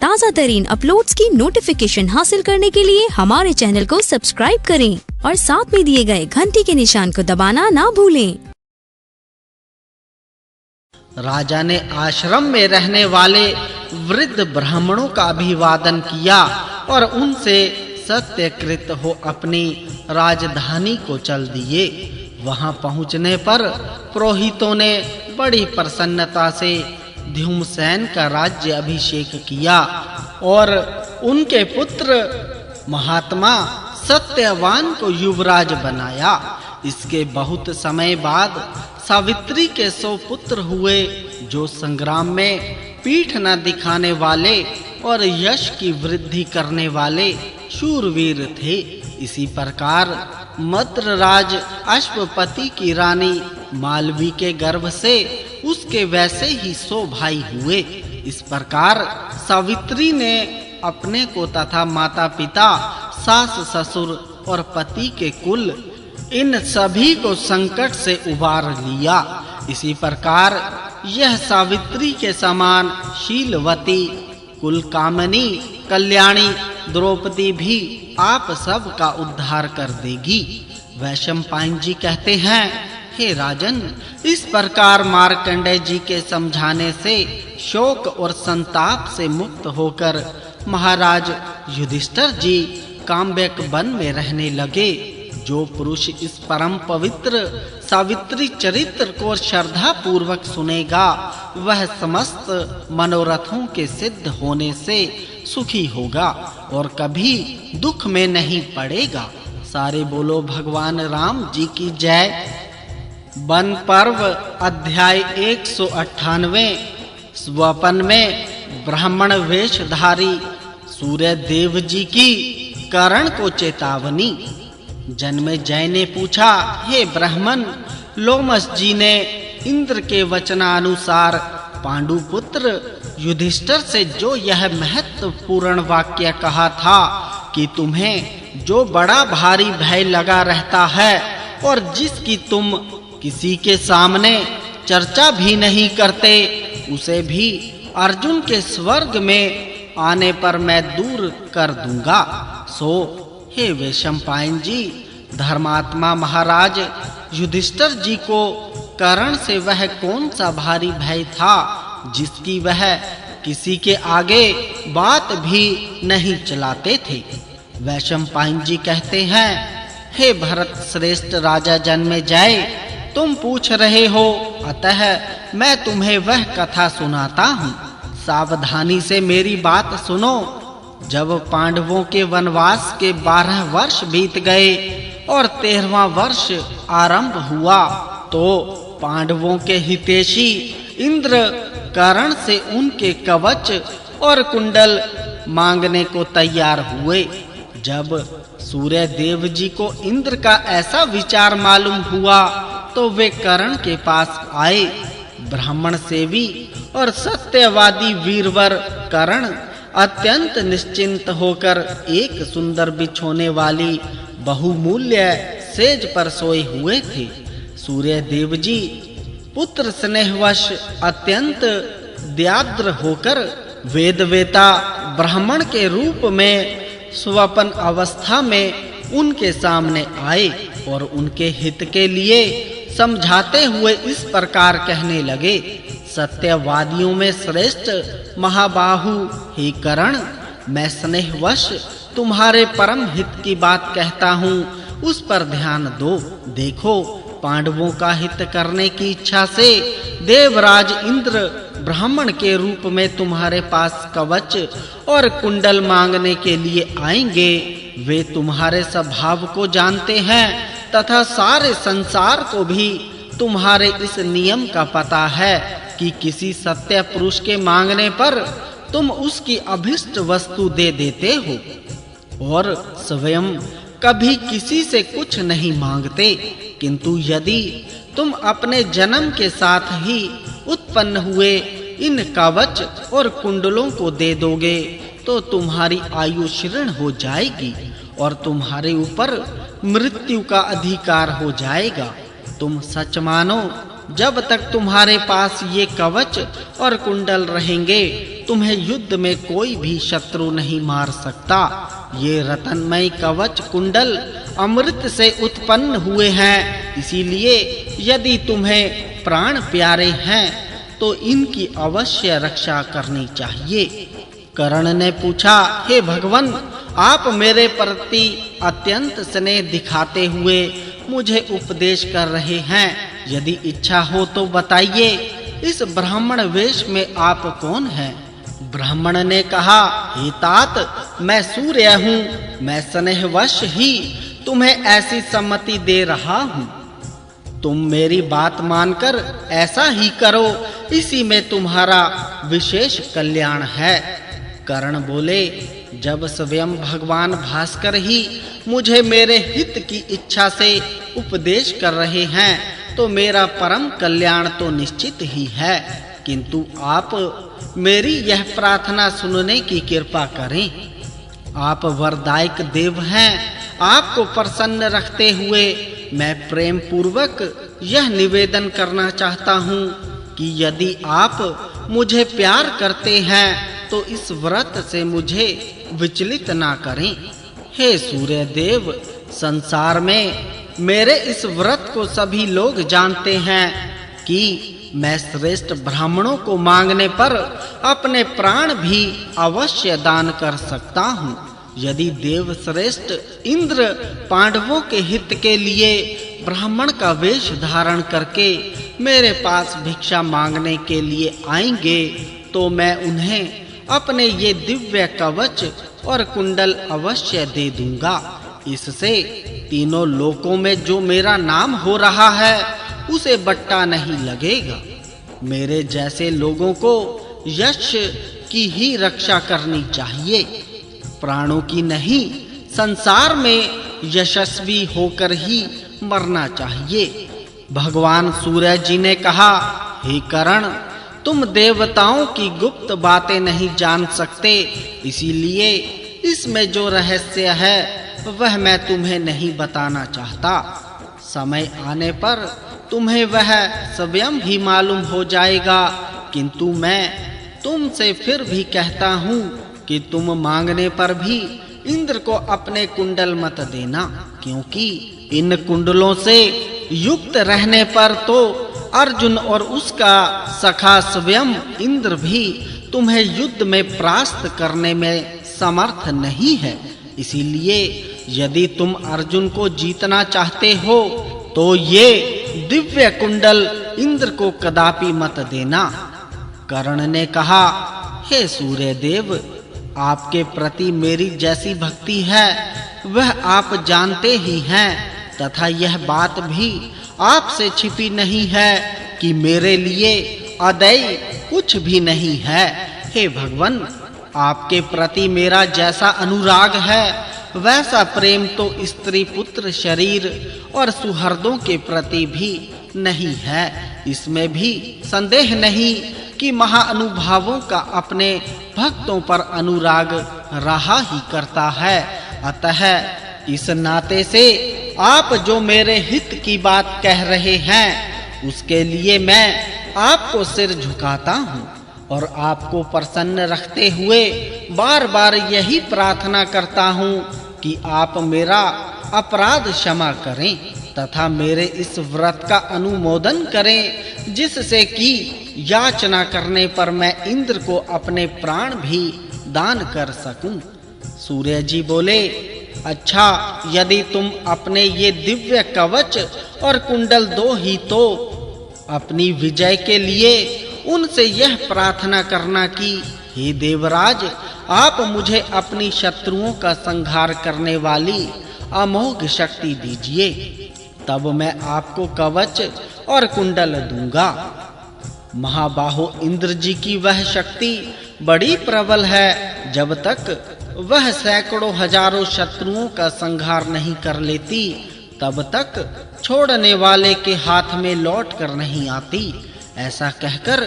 ताज़ा तरीन अपलोड्स की नोटिफिकेशन हासिल करने के लिए हमारे चैनल को सब्सक्राइब करें और साथ में दिए गए घंटी के निशान को दबाना ना भूलें। राजा ने आश्रम में रहने वाले वृद्ध ब्राह्मणों का अभिवादन किया और उनसे सत्यकृत हो अपनी राजधानी को चल दिए। वहां पहुंचने पर पुरोहितों ने बड़ी प्रसन्नता से ध्युमसेन का राज्य अभिषेक किया और उनके पुत्र महात्मा सत्यवान को युवराज बनाया। इसके बहुत समय बाद सावित्री के 100 पुत्र हुए, जो संग्राम में पीठ न दिखाने वाले और यश की वृद्धि करने वाले शूरवीर थे। इसी प्रकार मद्रराज अश्वपति की रानी मालवी के गर्भ से उसके वैसे ही 100 भाई हुए। इस प्रकार सावित्री ने अपने को तथा माता-पिता, सास ससुर और पति के कुल, इन सभी को संकट से उबार लिया। इसी प्रकार यह सावित्री के समान शीलवती, कुलकामिनी, कल्याणी द्रौपदी भी आप सब का उद्धार कर देगी। वैशंपायन जी कहते हैं, हे राजन, इस प्रकार मार्कंडेय जी के समझाने से शोक और संताप से मुक्त होकर महाराज युधिष्ठिर जी काम्यक वन में रहने लगे। जो पुरुष इस परम पवित्र सावित्री चरित्र को श्रद्धा पूर्वक सुनेगा, वह समस्त मनोरथों के सिद्ध होने से सुखी होगा और कभी दुख में नहीं पड़ेगा। सारे बोलो भगवान राम जी की जय। वन पर्व अध्याय 198। स्वपन में ब्राह्मण वेशधारी सूर्य देव जी की कर्ण को चेतावनी। जन्मेजय ने पूछा, हे ब्राह्मण, लोमस जी ने इंद्र के वचनानुसार पांडुपुत्र युधिष्ठिर से जो यह महत्वपूर्ण वाक्य कहा था कि तुम्हें जो बड़ा भारी भय लगा रहता है और जिसकी तुम किसी के सामने चर्चा भी नहीं करते, उसे भी अर्जुन के स्वर्ग में आने पर मैं दूर कर दूंगा। सो हे वैशंपायन जी, धर्मात्मा महाराज युधिष्ठिर जी को कर्ण से वह कौन सा भारी भय था जिसकी वह किसी के आगे बात भी नहीं चलाते थे। वैशंपायन जी कहते हैं, हे भरत श्रेष्ठ राजा जन्मेजय, तुम पूछ रहे हो, अतः मैं तुम्हें वह कथा सुनाता हूँ। सावधानी से मेरी बात सुनो। जब पांडवों के वनवास के 12 वर्ष बीत गए और 13वां वर्ष आरंभ हुआ, तो पांडवों के हितैषी इंद्र कर्ण से उनके कवच और कुंडल मांगने को तैयार हुए। जब सूर्य देव जी को इंद्र का ऐसा विचार मालूम हुआ, तो वे कर्ण के पास आए। ब्राह्मण सेवी और सत्यवादी वीरवर कर्ण अत्यंत निश्चिंत होकर एक सुंदर बिछोने वाली बहुमूल्य सेज पर सोए हुए थे। सूर्य देव जी पुत्र स्नेहवश अत्यंत दयाद्र होकर वेदवेता ब्राह्मण के रूप में स्वपन अवस्था में उनके सामने आए और उनके हित के लिए समझाते हुए इस प्रकार कहने लगे, सत्यवादियों में श्रेष्ठ महाबाहु हे कर्ण, मैं स्नेहवश तुम्हारे परम हित की बात कहता हूँ, उस पर ध्यान दो। देखो, पांडवों का हित करने की इच्छा से देवराज इंद्र ब्राह्मण के रूप में तुम्हारे पास कवच और कुंडल मांगने के लिए आएंगे। वे तुम्हारे स्वभाव को जानते हैं तथा सारे संसार को भी तुम्हारे इस नियम का पता है कि किसी सत्य पुरुष के मांगने पर तुम उसकी अभिष्ट वस्तु दे देते हो और स्वयं कभी किसी से कुछ नहीं मांगते। किंतु यदि तुम अपने जन्म के साथ ही उत्पन्न हुए इन कवच और कुंडलों को दे दोगे, तो तुम्हारी आयु क्षीण हो जाएगी और तुम्हारे ऊपर मृत्यु का अधिकार हो जाएगा। तुम सच मानो, जब तक तुम्हारे पास ये कवच और कुंडल रहेंगे, तुम्हें युद्ध में कोई भी शत्रु नहीं मार सकता। ये रत्नमय कवच कुंडल अमृत से उत्पन्न हुए हैं, इसीलिए यदि तुम्हें प्राण प्यारे हैं तो इनकी अवश्य रक्षा करनी चाहिए। कर्ण ने पूछा, हे भगवान, आप मेरे प्रति अत्यंत स्नेह दिखाते हुए मुझे उपदेश कर रहे हैं। यदि इच्छा हो तो बताइए, इस ब्राह्मण वेश में आप कौन हैं? ब्राह्मण ने कहा, हे तात, मैं सूर्य हूँ। मैं स्नेहवश ही तुम्हें ऐसी सम्मति दे रहा हूँ। तुम मेरी बात मानकर ऐसा ही करो, इसी में तुम्हारा विशेष कल्याण है। कर्ण बोले, जब स्वयं भगवान भास्कर ही मुझे मेरे हित की इच्छा से उपदेश कर रहे हैं, तो मेरा परम कल्याण तो निश्चित ही है। किंतु आप मेरी यह प्रार्थना सुनने की कृपा करें। आप वरदायक देव हैं। आपको प्रसन्न रखते हुए मैं प्रेम पूर्वक यह निवेदन करना चाहता हूँ कि यदि आप मुझे प्यार करते हैं तो इस व्रत से मुझे विचलित ना करें। हे सूर्य देव, संसार में मेरे इस व्रत को सभी लोग जानते हैं कि मैं श्रेष्ठ ब्राह्मणों को मांगने पर अपने प्राण भी अवश्य दान कर सकता हूँ। यदि देव श्रेष्ठ इंद्र पांडवों के हित के लिए ब्राह्मण का वेश धारण करके मेरे पास भिक्षा मांगने के लिए आएंगे, तो मैं उन्हें अपने ये दिव्य कवच और कुंडल अवश्य दे दूंगा। इससे तीनों लोकों में जो मेरा नाम हो रहा है उसे बट्टा नहीं लगेगा। मेरे जैसे लोगों को यश की ही रक्षा करनी चाहिए, प्राणों की नहीं। संसार में यशस्वी होकर ही मरना चाहिए। भगवान सूर्य जी ने कहा, हे कर्ण, तुम देवताओं की गुप्त बातें नहीं जान सकते, इसीलिए इसमें जो रहस्य है वह मैं तुम्हें नहीं बताना चाहता। समय आने पर तुम्हें वह स्वयं ही मालूम हो जाएगा। किंतु मैं तुमसे फिर भी कहता हूँ कि तुम मांगने पर भी इंद्र को अपने कुंडल मत देना, क्योंकि इन कुंडलों से युक्त रहने पर तो अर्जुन और उसका सखा स्वयं इंद्र भी तुम्हें युद्ध में परास्त करने में समर्थ नहीं है। इसीलिए यदि तुम अर्जुन को जीतना चाहते हो तो ये दिव्य कुंडल इंद्र को कदापि मत देना। कर्ण ने कहा, हे सूर्य देव, आपके प्रति मेरी जैसी भक्ति है वह आप जानते ही हैं, तथा यह बात भी आपसे छिपी नहीं है कि मेरे लिए अदैय कुछ भी नहीं है। हे भगवान, आपके प्रति मेरा जैसा अनुराग है वैसा प्रेम तो स्त्री पुत्र शरीर और सुहृदों के प्रति भी नहीं है। इसमें भी संदेह नहीं कि महाअनुभावों का अपने भक्तों पर अनुराग रहा ही करता है। अतः इस नाते से आप जो मेरे हित की बात कह रहे हैं उसके लिए मैं आपको सिर झुकाता हूँ और आपको प्रसन्न रखते हुए बार-बार यही प्रार्थना करता हूँ कि आप मेरा अपराध क्षमा करें तथा मेरे इस व्रत का अनुमोदन करें, जिससे कि याचना करने पर मैं इंद्र को अपने प्राण भी दान कर सकूं। सूर्य जी बोले, अच्छा, यदि तुम अपने ये दिव्य कवच और कुंडल दो ही तो अपनी विजय के लिए उनसे यह प्रार्थना करना कि हे देवराज, आप मुझे अपनी शत्रुओं का संहार करने वाली अमोघ शक्ति दीजिए, तब मैं आपको कवच और कुंडल दूंगा। महाबाहो इंद्र जी की वह शक्ति बड़ी प्रबल है। जब तक वह सैकड़ों हजारों शत्रुओं का संहार नहीं कर लेती, तब तक छोड़ने वाले के हाथ में लौट कर नहीं आती। ऐसा कहकर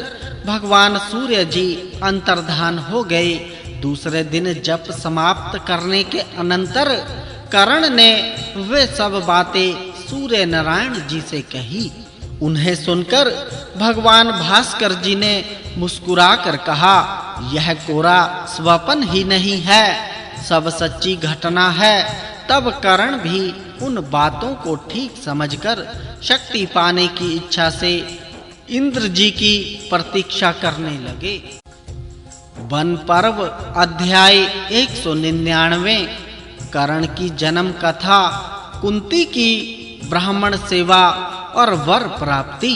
भगवान सूर्य जी अंतर्धान हो गए। दूसरे दिन जप समाप्त करने के अनंतर कर्ण ने वे सब बातें सूर्य नारायण जी से कही। उन्हें सुनकर भगवान भास्कर जी ने मुस्कुराकर कहा, यह कोरा स्वप्न ही नहीं है, सब सच्ची घटना है। तब कर्ण भी उन बातों को ठीक समझकर शक्ति पाने की इच्छा से इंद्र जी की प्रतीक्षा करने लगे। वन पर्व अध्याय 199। कर्ण की जन्म कथा, कुंती की ब्राह्मण सेवा और वर प्राप्ति।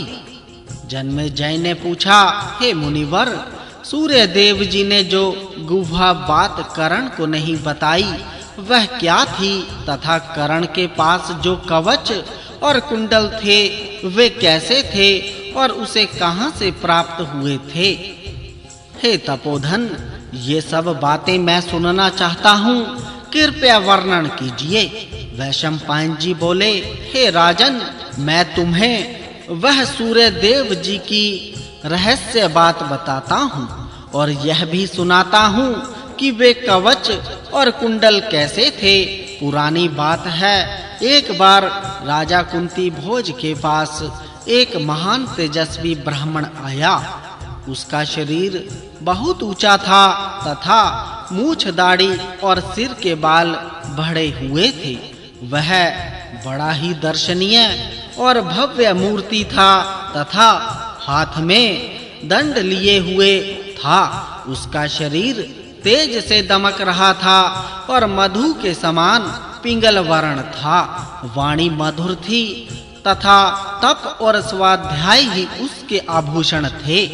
जन्मेजय ने पूछा, हे मुनिवर, सूर्य देव जी ने जो गुहा बात कर्ण को नहीं बताई वह क्या थी, तथा कर्ण के पास जो कवच और कुंडल थे वे कैसे थे और उसे कहां से प्राप्त हुए थे? हे तपोधन, ये सब बातें मैं सुनना चाहता हूँ, कृपया वर्णन कीजिए। वैशंपायन जी बोले, हे राजन, मैं तुम्हें वह सूर्य देव जी की रहस्य बात बताता हूँ और यह भी सुनाता हूँ कि वे कवच और कुंडल कैसे थे। पुरानी बात है, एक बार राजा कुंती भोज के पास एक महान तेजस्वी ब्राह्मण आया। उसका शरीर बहुत ऊंचा था तथा मूछ, दाढ़ी और सिर के बाल बढ़े हुए थे। वह बड़ा ही दर्शनीय और भव्य मूर्ति था तथा हाथ में दंड लिए हुए था। उसका शरीर तेज से दमक रहा था और मधु के समान पिंगल वर्ण था। वाणी मधुर थी तथा तप और स्वाध्याय ही उसके आभूषण थे।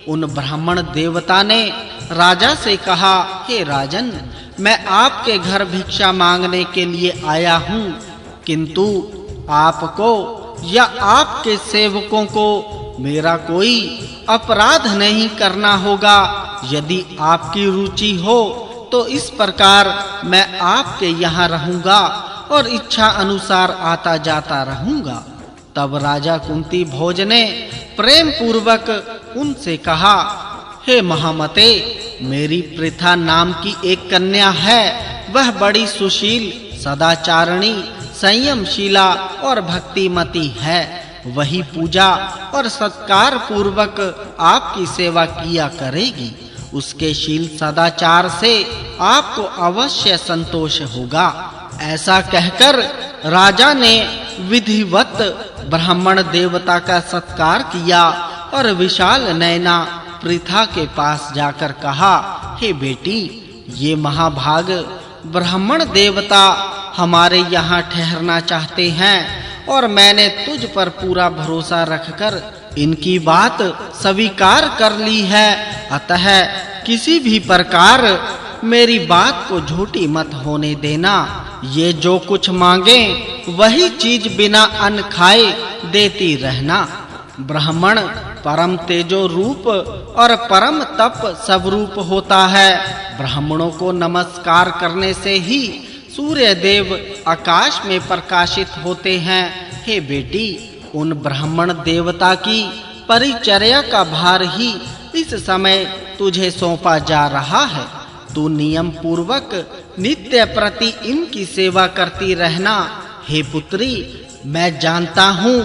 उन ब्राह्मण देवता ने राजा से कहा, हे राजन, मैं आपके घर भिक्षा मांगने के लिए आया हूँ, किंतु आपको या आपके सेवकों को मेरा कोई अपराध नहीं करना होगा। यदि आपकी रुचि हो तो इस प्रकार मैं आपके यहाँ रहूंगा और इच्छा अनुसार आता जाता रहूंगा। तब राजा कुंती भोज ने प्रेम पूर्वक उनसे कहा, हे महामते, मेरी पृथा नाम की एक कन्या है। वह बड़ी सुशील, सदाचारिणी, संयमशीला और भक्तिमती है। वही पूजा और सत्कार पूर्वक आपकी सेवा किया करेगी। उसके शील सदाचार से आपको अवश्य संतोष होगा। ऐसा कहकर राजा ने विधिवत ब्राह्मण देवता का सत्कार किया और विशाल नयना पृथा के पास जाकर कहा, हे बेटी, ये महाभाग ब्राह्मण देवता हमारे यहाँ ठहरना चाहते हैं और मैंने तुझ पर पूरा भरोसा रखकर इनकी बात स्वीकार कर ली है। अतः किसी भी प्रकार मेरी बात को झूठी मत होने देना। ये जो कुछ मांगे वही चीज बिना अन्न खाए देती रहना। ब्राह्मण परम तेजो रूप और परम तप स्वरूप होता है। ब्राह्मणों को नमस्कार करने से ही सूर्य देव आकाश में प्रकाशित होते हैं। हे बेटी, उन ब्राह्मण देवता की परिचर्या का भार ही इस समय तुझे सौंपा जा रहा है। तू नियम पूर्वक नित्य प्रति इनकी सेवा करती रहना। हे पुत्री, मैं जानता हूँ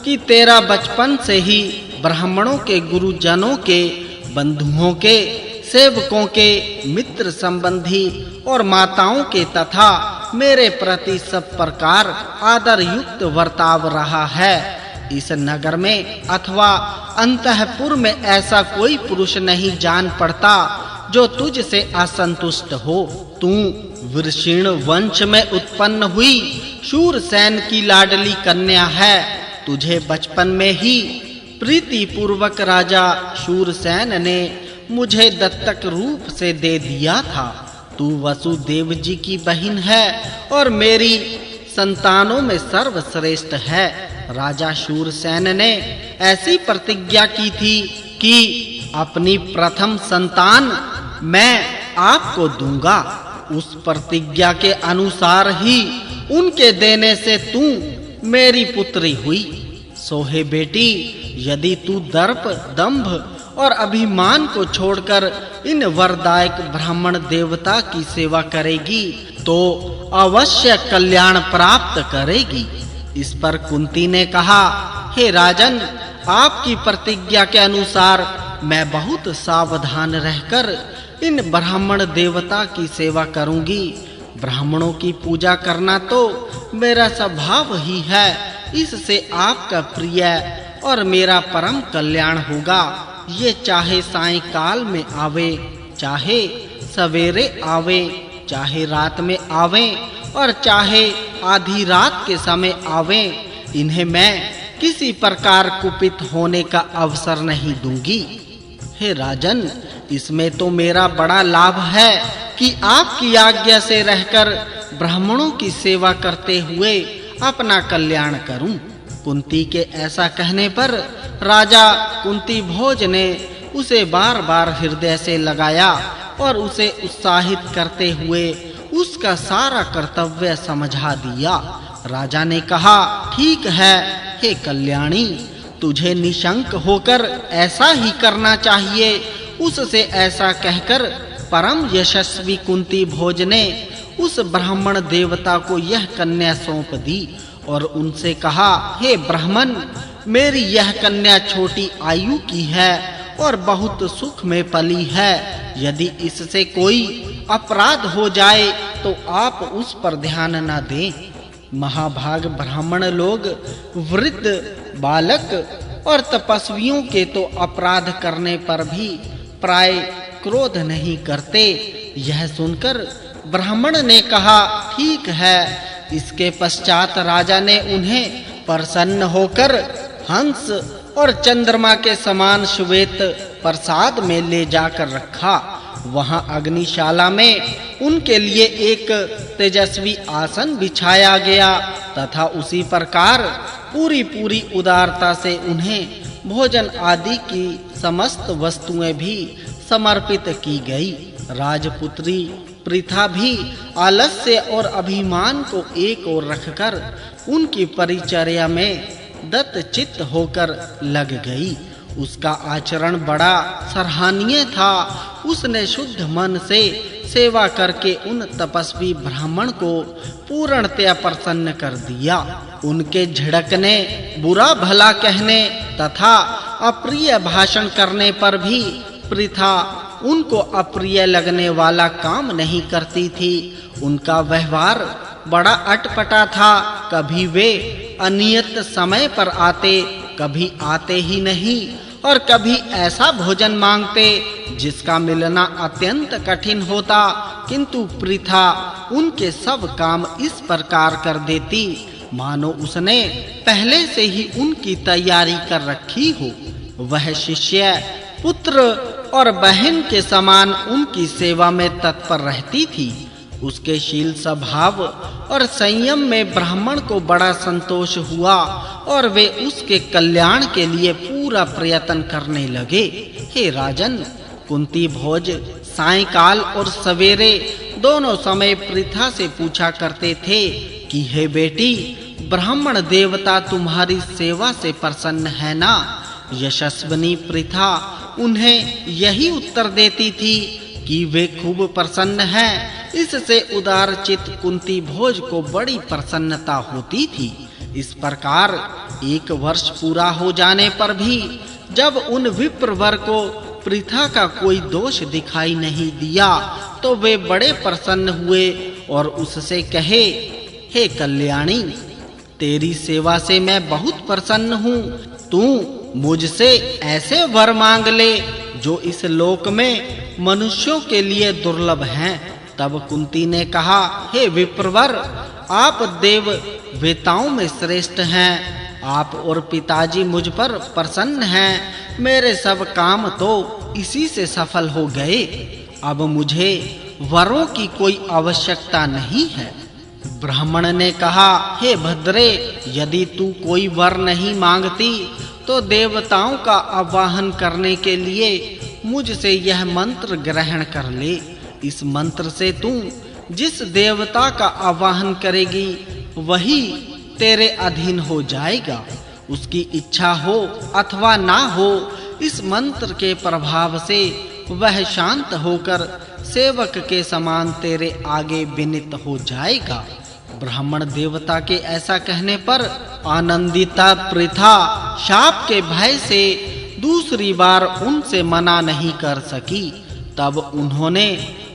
कि तेरा बचपन से ही ब्राह्मणों के गुरुजनों के, बंधुओं के, सेवकों के, मित्र संबंधी और माताओं के तथा मेरे प्रति सब प्रकार आदर युक्त वर्ताव रहा है। इस नगर में अथवा अंतःपुर में ऐसा कोई पुरुष नहीं जान पड़ता जो तुझ से असंतुष्ट हो। तू वृषीण वंश में उत्पन्न हुई शूरसेन की लाडली कन्या है। तुझे बचपन में ही प्रीति पूर्वक राजा शूरसेन ने मुझे दत्तक रूप से दे दिया था। तू वसुदेव जी की बहन है और मेरी संतानों में सर्वश्रेष्ठ है। राजा शूरसेन ने ऐसी प्रतिज्ञा की थी कि अपनी प्रथम संतान मैं आपको दूंगा। उस प्रतिज्ञा के अनुसार ही उनके देने से तू मेरी पुत्री हुई। सोहे बेटी, यदि तू दर्प, दंभ और अभिमान को छोड़कर इन वरदायक ब्राह्मण देवता की सेवा करेगी तो अवश्य कल्याण प्राप्त करेगी। इस पर कुंती ने कहा, हे राजन, आपकी प्रतिज्ञा के अनुसार मैं बहुत सावधान रहकर इन ब्राह्मण देवता की सेवा करूंगी। ब्राह्मणों की पूजा करना तो मेरा स्वभाव ही है। इससे आपका प्रिय और मेरा परम कल्याण होगा। ये चाहे सायंकाल में आवे, चाहे सवेरे आवे, चाहे रात में आवे और चाहे आधी रात के समय आवे, इन्हें मैं किसी प्रकार कुपित होने का अवसर नहीं दूंगी। हे राजन, इसमें तो मेरा बड़ा लाभ है कि आपकी आज्ञा से रहकर ब्राह्मणों की सेवा करते हुए अपना कल्याण करूं। कुंती के ऐसा कहने पर राजा कुंती भोज ने उसे बार-बार हृदय से लगाया और उसे उत्साहित करते हुए उसका सारा कर्तव्य समझा दिया। राजा ने कहा, ठीक है हे कल्याणी, तुझे निशंक होकर ऐसा ही करना चाहिए। उससे ऐसा कहकर परम यशस्वी कुंती भोज ने उस ब्राह्मण देवता को यह कन्या सौंप दी और उनसे कहा, हे ब्राह्मण, मेरी यह कन्या छोटी आयु की है और बहुत सुख में पली है। यदि इससे कोई अपराध हो जाए तो आप उस पर ध्यान न दें। महाभाग ब्राह्मण लोग वृद्ध, बालक और तपस्वियों के तो अपराध करने पर भी प्राय क्रोध नहीं करते। यह सुनकर ब्राह्मण ने कहा, ठीक है। इसके पश्चात राजा ने उन्हें प्रसन्न होकर हंस और चंद्रमा के समान श्वेत प्रसाद में ले जाकर रखा। वहां अग्निशाला में उनके लिए एक तेजस्वी आसन बिछाया गया तथा उसी प्रकार पूरी उदारता से उन्हें भोजन आदि की समस्त वस्तुएं भी समर्पित की गई। राजपुत्री पृथा भी आलस्य और अभिमान को एक ओर रखकर उनकी परिचर्या में दत्तचित्त होकर लग गई। उसका आचरण बड़ा सराहनीय था। उसने शुद्ध मन से सेवा करके उन तपस्वी ब्राह्मण को पूर्णतया प्रसन्न कर दिया। उनके झिड़कने, बुरा भला कहने तथा अप्रिय भाषण करने पर भी पृथा उनको अप्रिय लगने वाला काम नहीं करती थी। उनका व्यवहार बड़ा अटपटा था। कभी वे अनियत समय पर आते, कभी आते ही नहीं और कभी ऐसा भोजन मांगते जिसका मिलना अत्यंत कठिन होता, किंतु पृथा उनके सब काम इस प्रकार कर देती मानो उसने पहले से ही उनकी तैयारी कर रखी हो। वह शिष्य, पुत्र और बहन के समान उनकी सेवा में तत्पर रहती थी। उसके शील स्वभाव और संयम में ब्राह्मण को बड़ा संतोष हुआ और वे उसके कल्याण के लिए पूरा प्रयत्न करने लगे। हे राजन, कुंती भोज सायंकाल और सवेरे दोनों समय पृथा से पूछा करते थे कि हे बेटी, ब्राह्मण देवता तुम्हारी सेवा से प्रसन्न है ना? यशस्विनी पृथा उन्हें यही उत्तर देती थी कि वे खूब प्रसन्न हैं। इससे उदार चित्त कुंती भोज को बड़ी प्रसन्नता होती थी। इस प्रकार 1 वर्ष पूरा हो जाने पर भी जब उन विप्रवर को पृथा का कोई दोष दिखाई नहीं दिया तो वे बड़े प्रसन्न हुए और उससे कहे, हे कल्याणी, तेरी सेवा से मैं बहुत प्रसन्न हूँ। तू मुझसे ऐसे वर मांग ले जो इस लोक में मनुष्यों के लिए दुर्लभ हैं। तब कुंती ने कहा, हे विप्रवर, आप देव वेताओं में श्रेष्ठ हैं। आप और पिताजी मुझ पर प्रसन्न हैं। मेरे सब काम तो इसी से सफल हो गए। अब मुझे वरों की कोई आवश्यकता नहीं है। ब्राह्मण ने कहा, हे भद्रे, यदि तू कोई वर नहीं मांगती तो देवताओं का आवाहन करने के लिए मुझसे यह मंत्र ग्रहण कर ले। इस मंत्र से तू जिस देवता का आवाहन करेगी वही तेरे अधीन हो जाएगा। उसकी इच्छा हो अथवा ना हो, इस मंत्र के प्रभाव से वह शांत होकर सेवक के समान तेरे आगे विनीत हो जाएगा। ब्राह्मण देवता के ऐसा कहने पर आनंदिता पृथा शाप के भय से दूसरी बार उनसे मना नहीं कर सकी। तब उन्होंने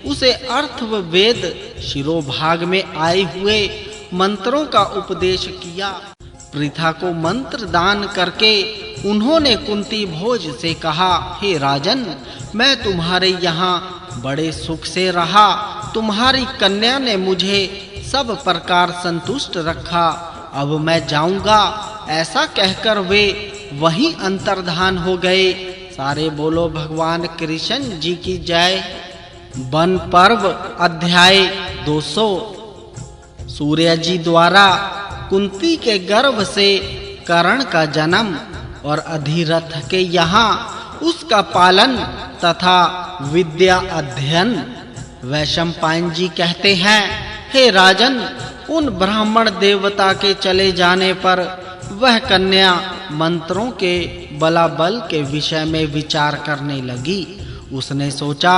उसे अर्थवेद शिरोभाग में आए हुए मंत्रों का उपदेश किया। पृथा को मंत्र दान करके उन्होंने कुंती भोज से कहा, हे राजन, मैं तुम्हारे यहाँ बड़े सुख से रहा। तुम्हारी कन्या ने मुझे सब प्रकार संतुष्ट रखा। अब मैं जाऊंगा। ऐसा कहकर वे वहीं अंतर्धान हो गए। सारे बोलो भगवान कृष्ण जी की जय। वन पर्व अध्याय 200। सूर्य जी द्वारा कुंती के गर्भ से कर्ण का जन्म और अधिरथ के यहाँ उसका पालन तथा विद्या अध्ययन। वैशंपायन जी कहते हैं, हे राजन, उन ब्राह्मण देवता के चले जाने पर वह कन्या मंत्रों के बलाबल के विषय में विचार करने लगी। उसने सोचा,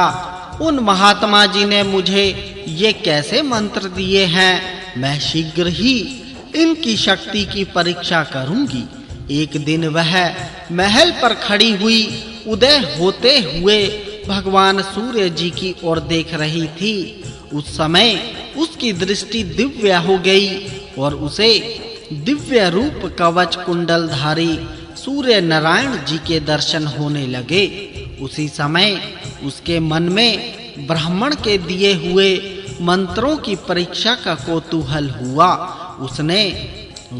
उन महात्मा जी ने मुझे ये कैसे मंत्र दिए हैं, मैं शीघ्र ही इनकी शक्ति की परीक्षा करूंगी। एक दिन वह महल पर खड़ी हुई उदय होते हुए भगवान सूर्य जी की ओर देख रही थी। उस समय उसकी दृष्टि दिव्य हो गई और उसे दिव्य रूप कवच कुंडलधारी सूर्य नारायण जी के दर्शन होने लगे। उसी समय उसके मन में ब्राह्मण के दिए हुए मंत्रों की परीक्षा का कौतूहल हुआ। उसने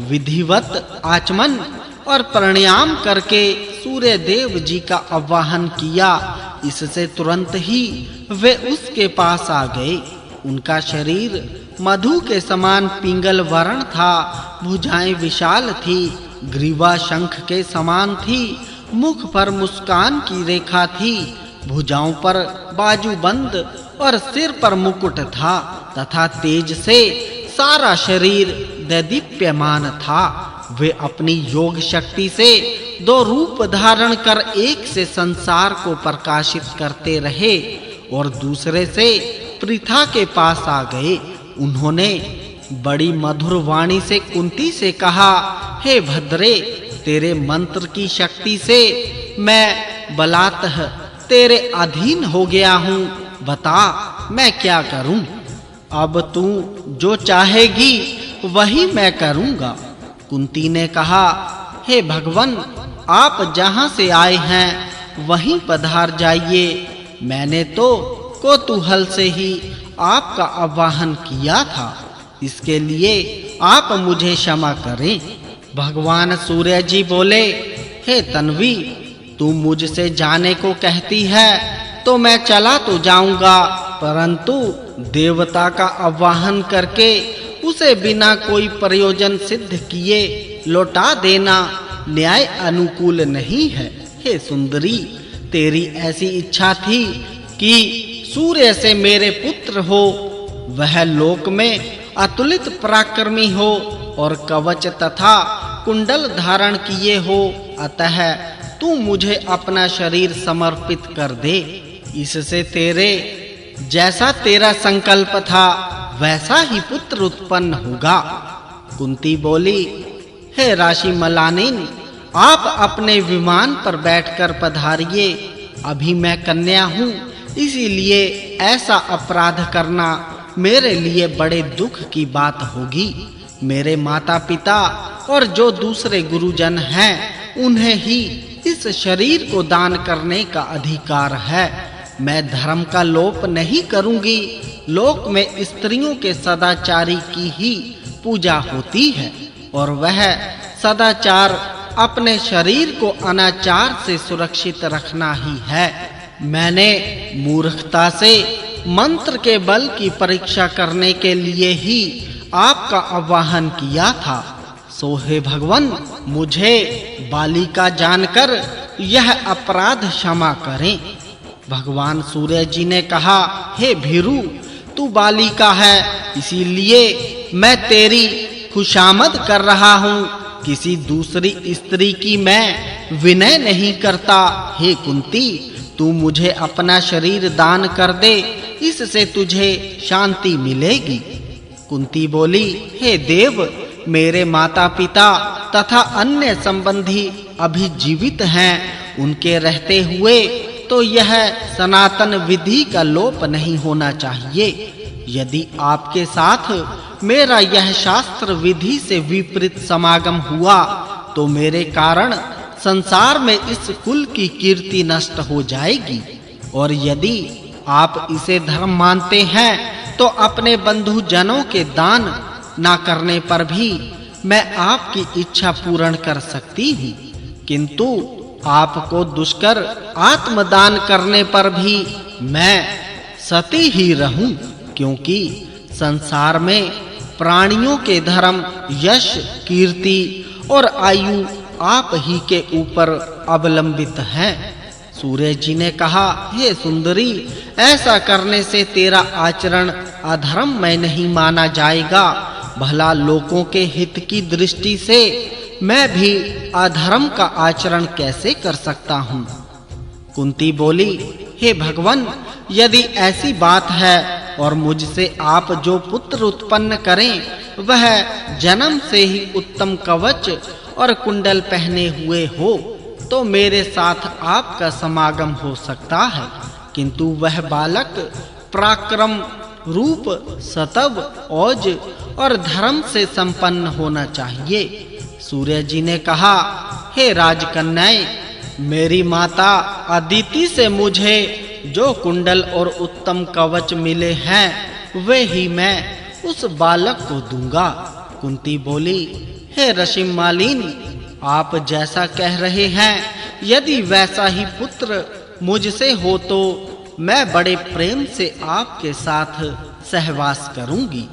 विधिवत आचमन और प्रणाम करके सूर्य देव जी का आवाहन किया। इससे तुरंत ही वे उसके पास आ गए। उनका शरीर मधु के समान पिंगल वर्ण था। भुजाएं विशाल थी, ग्रीवा शंख के समान थी, मुख पर मुस्कान की रेखा थी, भुजाओं पर बाजूबंद और सिर पर मुकुट था तथा तेज से सारा शरीर दीप्यमान था। वे अपनी योग शक्ति से दो रूप धारण कर एक से संसार को प्रकाशित करते रहे और दूसरे से पृथा के पास आ गए। उन्होंने बड़ी मधुर वाणी से कुंती से कहा, हे भद्रे, तेरे मंत्र की शक्ति से मैं बलातः तेरे अधीन हो गया हूँ। बता, मैं क्या करूँ? अब तू जो चाहेगी वही मैं करूँगा। कुंती ने कहा, हे भगवन, आप जहाँ से आए हैं वहीं पधार जाइए। मैंने तो कौतूहल से ही आपका आवाहन किया था, इसके लिए आप मुझे क्षमा करें। भगवान सूर्य जी बोले, हे तन्वी, तू मुझसे जाने को कहती है तो मैं चला तो जाऊंगा, परंतु देवता का आवाहन करके उसे बिना कोई प्रयोजन सिद्ध किए लौटा देना न्याय अनुकूल नहीं है। हे सुंदरी, तेरी ऐसी इच्छा थी कि सूर्य से मेरे पुत्र हो, वह लोक में अतुलित पराक्रमी हो और कवच तथा कुंडल धारण किए हो। अतः तू मुझे अपना शरीर समर्पित कर दे। इससे तेरे जैसा तेरा संकल्प था वैसा ही पुत्र उत्पन्न होगा। कुंती बोली, हे राशि मलानिन, आप अपने विमान पर बैठकर पधारिए। अभी मैं कन्या हूँ, इसीलिए ऐसा अपराध करना मेरे लिए बड़े दुख की बात होगी। मेरे माता पिता और जो दूसरे गुरुजन हैं उन्हें ही इस शरीर को दान करने का अधिकार है। मैं धर्म का लोप नहीं करूंगी। लोक में स्त्रियों के सदाचारी की ही पूजा होती है और वह सदाचार अपने शरीर को अनाचार से सुरक्षित रखना ही है। मैंने मूर्खता से मंत्र के बल की परीक्षा करने के लिए ही आपका आवाहन किया था। सो हे भगवन, मुझे बालिका जानकर यह अपराध क्षमा करें। भगवान सूर्य जी ने कहा, हे भीरु, तू बालिका है, इसीलिए मैं तेरी खुशामद कर रहा हूँ। किसी दूसरी स्त्री की मैं विनय नहीं करता। हे कुंती, तू मुझे अपना शरीर दान कर दे, इससे तुझे शांति मिलेगी। कुंती बोली, हे देव, मेरे माता-पिता तथा अन्य संबंधी अभी जीवित हैं, उनके रहते हुए तो यह सनातन विधि का लोप नहीं होना चाहिए। यदि आपके साथ मेरा यह शास्त्र विधि से विपरीत समागम हुआ तो मेरे कारण संसार में इस कुल की कीर्ति नष्ट हो जाएगी, और यदि आप इसे धर्म मानते हैं तो अपने बंधु जनों के दान ना करने पर भी मैं आपकी इच्छा पूर्ण कर सकती हूँ, किंतु आपको दुष्कर आत्मदान करने पर भी मैं सती ही रहूं, क्योंकि संसार में प्राणियों के धर्म, यश, कीर्ति और आयु आप ही के ऊपर अवलंबित हैं। सूर्य जी ने कहा, हे सुंदरी, ऐसा करने से तेरा आचरण अधर्ममय नहीं माना जाएगा। भला लोगों के हित की दृष्टि से मैं भी अधर्म का आचरण कैसे कर सकता हूँ? कुंती बोली, हे भगवान, यदि ऐसी बात है और मुझसे आप जो पुत्र उत्पन्न करें वह जन्म से ही उत्तम कवच और कुंडल पहने हुए हो तो मेरे साथ आपका समागम हो सकता है, किंतु वह बालक पराक्रम, रूप, सतव, ओज और धर्म से संपन्न होना चाहिए। सूर्य जी ने कहा, हे राजकन्याएं, मेरी माता अदिति से मुझे जो कुंडल और उत्तम कवच मिले हैं वे ही मैं उस बालक को दूंगा। कुंती बोली, हे ऋषि मालिन, आप जैसा कह रहे हैं यदि वैसा ही पुत्र मुझसे हो तो मैं बड़े प्रेम से आपके साथ सहवास करूंगी।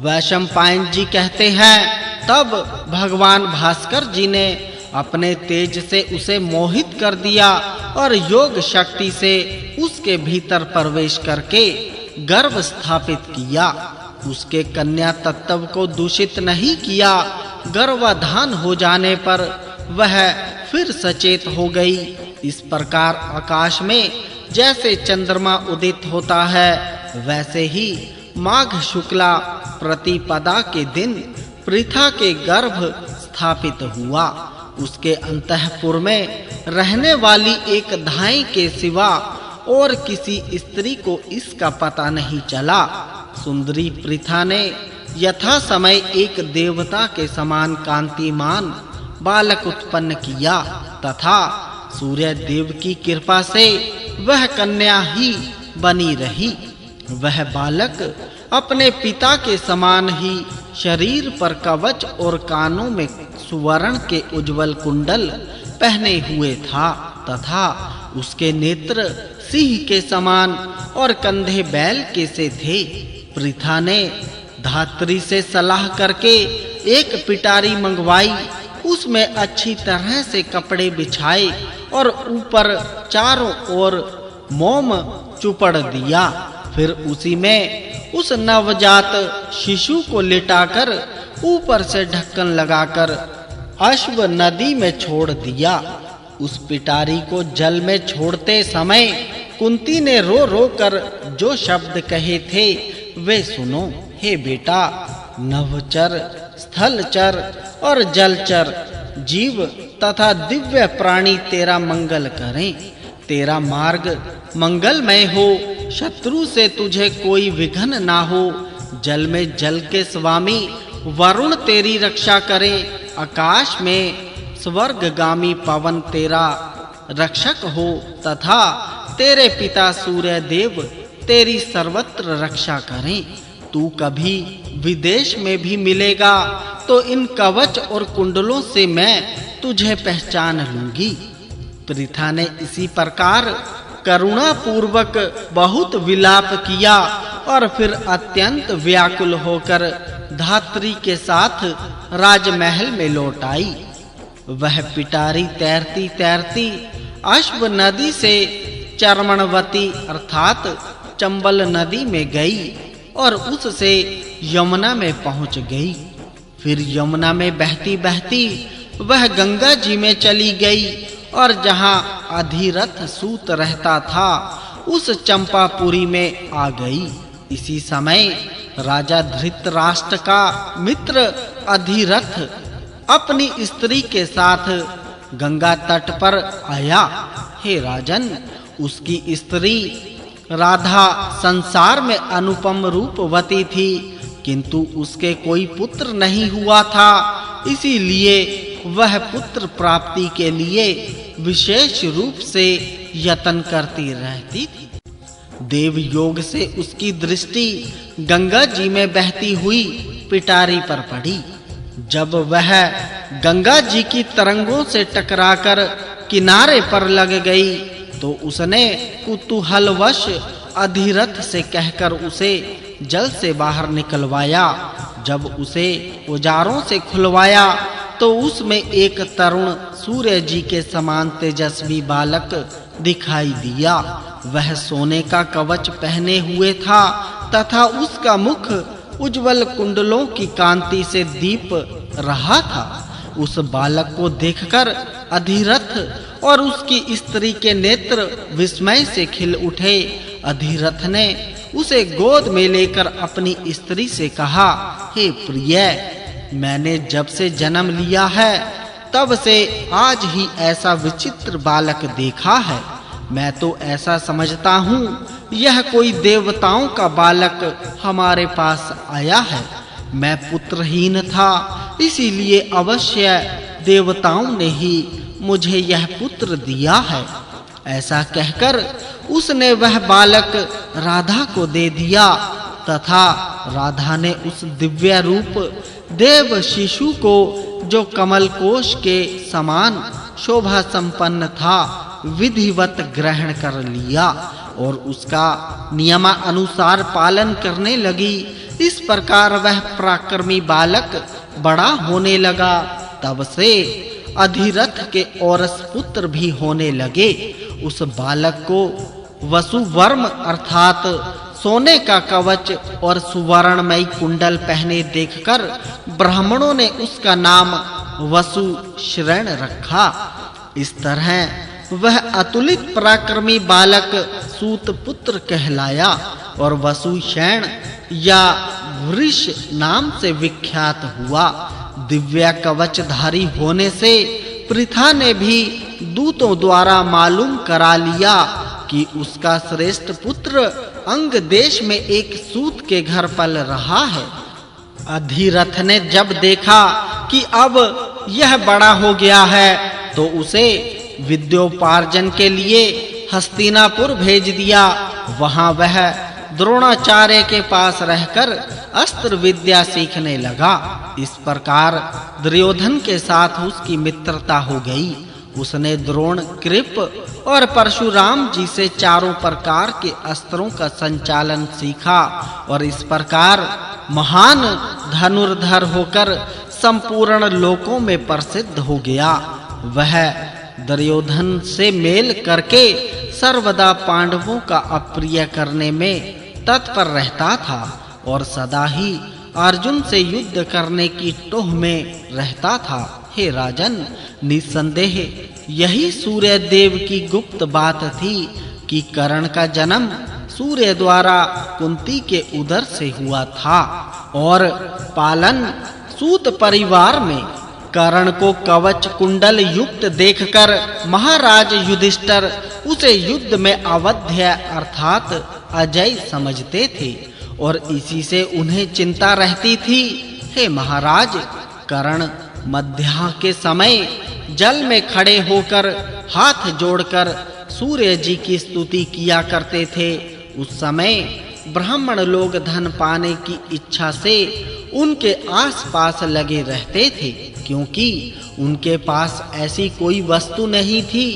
वैशंपायन जी कहते हैं, तब भगवान भास्कर जी ने अपने तेज से उसे मोहित कर दिया और योग शक्ति से उसके भीतर प्रवेश करके गर्भ स्थापित किया। उसके कन्या तत्व को दूषित नहीं किया। गर्भाधान हो जाने पर वह फिर सचेत हो गई। इस प्रकार आकाश में जैसे चंद्रमा उदित होता है वैसे ही माघ शुक्ला प्रतिपदा के दिन पृथा के गर्भ स्थापित हुआ। उसके अंतःपुर में रहने वाली एक धाई के सिवा और किसी स्त्री को इसका पता नहीं चला। सुंदरी पृथा ने यथा समय एक देवता के समान कांतिमान बालक उत्पन्न किया तथा सूर्य देव की कृपा से वह कन्या ही बनी रही। वह बालक अपने पिता के समान ही शरीर पर कवच और कानों में सुवर्ण के उज्जवल कुंडल पहने हुए था तथा उसके नेत्र सिंह के समान और कंधे बैल के से थे। पृथा ने धात्री से सलाह करके एक पिटारी मंगवाई, उसमें अच्छी तरह से कपड़े बिछाए और ऊपर चारों ओर मोम चुपड़ दिया। फिर उसी में उस नवजात शिशु को लिटाकर ऊपर से ढक्कन लगाकर अश्व नदी में छोड़ दिया। उस पिटारी को जल में छोड़ते समय कुंती ने रो रो कर जो शब्द कहे थे वे सुनो। हे बेटा, नभचर, स्थलचर और जलचर जीव तथा दिव्य प्राणी तेरा मंगल करें। तेरा मार्ग मंगलमय हो, शत्रु से तुझे कोई विघ्न ना हो। जल में जल के स्वामी वरुण तेरी रक्षा करे। आकाश में स्वर्गगामी पवन तेरा रक्षक हो तथा तेरे पिता सूर्य देव तेरी सर्वत्र रक्षा करें। तू कभी विदेश में भी मिलेगा तो इन कवच और कुंडलों से मैं तुझे पहचान लूंगी। पृथा ने इसी प्रकार करुणा पूर्वक बहुत विलाप किया और फिर अत्यंत व्याकुल होकर धात्री के साथ राजमहल में लौट आई। वह पिटारी तैरती तैरती अश्व नदी से चर्मणवती अर्थात चंबल नदी में गई और उससे यमुना में पहुंच गई। फिर यमुना में बहती बहती वह गंगा जी में चली गई और जहां अधिरथ सूत रहता था उस चंपापुरी में आ गई। इसी समय राजा धृतराष्ट्र का मित्र अधिरथ अपनी स्त्री के साथ गंगा तट पर आया। हे राजन, उसकी स्त्री राधा संसार में अनुपम रूपवती थी, किंतु उसके कोई पुत्र नहीं हुआ था। इसीलिए वह पुत्र प्राप्ति के लिए विशेष रूप से यत्न करती रहती थी। देव योग से उसकी दृष्टि गंगा जी में बहती हुई पिटारी पर पड़ी। जब वह गंगा जी की तरंगों से टकराकर किनारे पर लग गई तो उसने कुतूहलवश अधिरथ से कहकर उसे जल से बाहर निकलवाया। जब उसे औजारों से खुलवाया तो उसमें एक तरुण सूर्य जी के समान तेजस्वी बालक दिखाई दिया। वह सोने का कवच पहने हुए था तथा उसका मुख उज्जवल कुंडलों की कांति से दीप रहा था। उस बालक को देखकर अधिरथ और उसकी स्त्री के नेत्र विस्मय से खिल उठे। अधिरथ ने उसे गोद में लेकर अपनी स्त्री से कहा, हे प्रिय, मैंने जब से जन्म लिया है तब से आज ही ऐसा विचित्र बालक देखा है। मैं तो ऐसा समझता हूँ यह कोई देवताओं का बालक हमारे पास आया है। मैं पुत्रहीन था, इसीलिए अवश्य देवताओं ने ही मुझे यह पुत्र दिया है। ऐसा कहकर उसने वह बालक राधा को दे दिया तथा राधा ने उस दिव्य रूप देव शिशु को, जो कमल कोश के समान शोभा संपन्न था, विधिवत ग्रहण कर लिया और उसका नियमानुसार पालन करने लगी। इस प्रकार वह पराक्रमी बालक बड़ा होने लगा। तब से अधिरथ के औरस पुत्र भी होने लगे। उस बालक को वसुवर्म अर्थात सोने का कवच और सुवर्णमय कुंडल पहने देखकर ब्राह्मणों ने उसका नाम वसुश्रेण रखा। इस तरह वह अतुलित पराक्रमी बालक सूत पुत्र कहलाया और वसुश्रेण या वृष नाम से विख्यात हुआ। दिव्य कवचधारी होने से पृथा ने भी दूतों द्वारा मालूम करा लिया कि उसका श्रेष्ठ पुत्र अंग देश में एक सूत के घर पल रहा है। अधिरथ ने जब देखा कि अब यह बड़ा हो गया है तो उसे विद्योपार्जन के लिए हस्तिनापुर भेज दिया। वहां वह द्रोणाचार्य के पास रहकर अस्त्र विद्या सीखने लगा। इस प्रकार दुर्योधन के साथ उसकी मित्रता हो गई। उसने द्रोण, कृप और परशुराम जी से चारों प्रकार के अस्त्रों का संचालन सीखा और इस प्रकार महान धनुर्धर होकर संपूर्ण लोकों में प्रसिद्ध हो गया। वह दुर्योधन से मेल करके सर्वदा पांडवों का अप्रिय करने में तत्पर रहता था और सदा ही अर्जुन से युद्ध करने की टोह में रहता था। हे राजन, निसंदेह यही सूर्य देव की गुप्त बात थी कि कर्ण का जन्म सूर्य द्वारा कुंती के उदर से हुआ था और पालन सूत परिवार में। कर्ण को कवच कुंडल युक्त देखकर महाराज युधिष्ठिर उसे युद्ध में अवध्य अर्थात अजय समझते थे और इसी से उन्हें चिंता रहती थी। हे महाराज, कर्ण मध्याह्न के समय जल में खड़े होकर हाथ जोड़कर सूर्य जी की स्तुति किया करते थे। उस समय ब्राह्मण लोग धन पाने की इच्छा से उनके आसपास लगे रहते थे, क्योंकि उनके पास ऐसी कोई वस्तु नहीं थी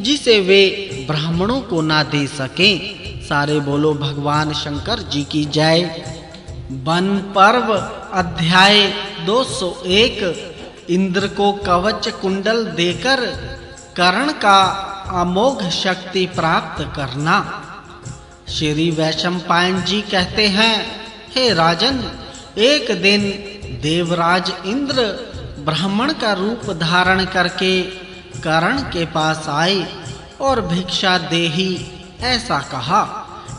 जिसे वे ब्राह्मणों को ना दे सकें। सारे बोलो भगवान शंकर जी की जय। वन पर्व अध्याय 201। इंद्र को कवच कुंडल देकर कर्ण का अमोघ शक्ति प्राप्त करना। श्री वैशंपायन जी कहते हैं, हे राजन, एक दिन देवराज इंद्र ब्राह्मण का रूप धारण करके कर्ण के पास आए और भिक्षा देही ऐसा कहा।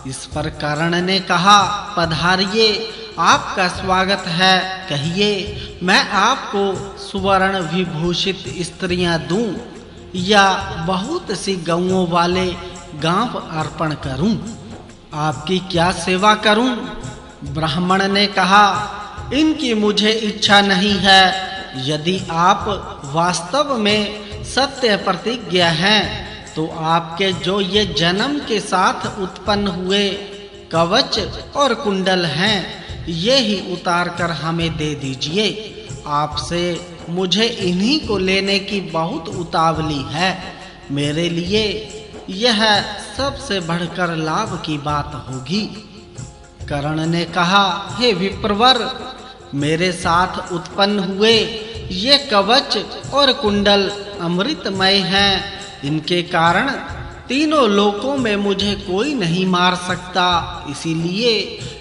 इस पर कर्ण ने कहा, पधारिए, आपका स्वागत है। कहिए, मैं आपको सुवर्ण विभूषित स्त्रियां दूं या बहुत सी गौओं वाले गांव अर्पण करूं? आपकी क्या सेवा करूं? ब्राह्मण ने कहा, इनकी मुझे इच्छा नहीं है। यदि आप वास्तव में सत्य प्रतिज्ञा हैं तो आपके जो ये जन्म के साथ उत्पन्न हुए कवच और कुंडल हैं, ये ही उतार कर हमें दे दीजिए। आपसे मुझे इन्हीं को लेने की बहुत उतावली है। मेरे लिए यह सबसे बढ़कर लाभ की बात होगी। कर्ण ने कहा, हे विप्रवर, मेरे साथ उत्पन्न हुए ये कवच और कुंडल अमृतमय हैं। इनके कारण तीनों लोकों में मुझे कोई नहीं मार सकता। इसीलिए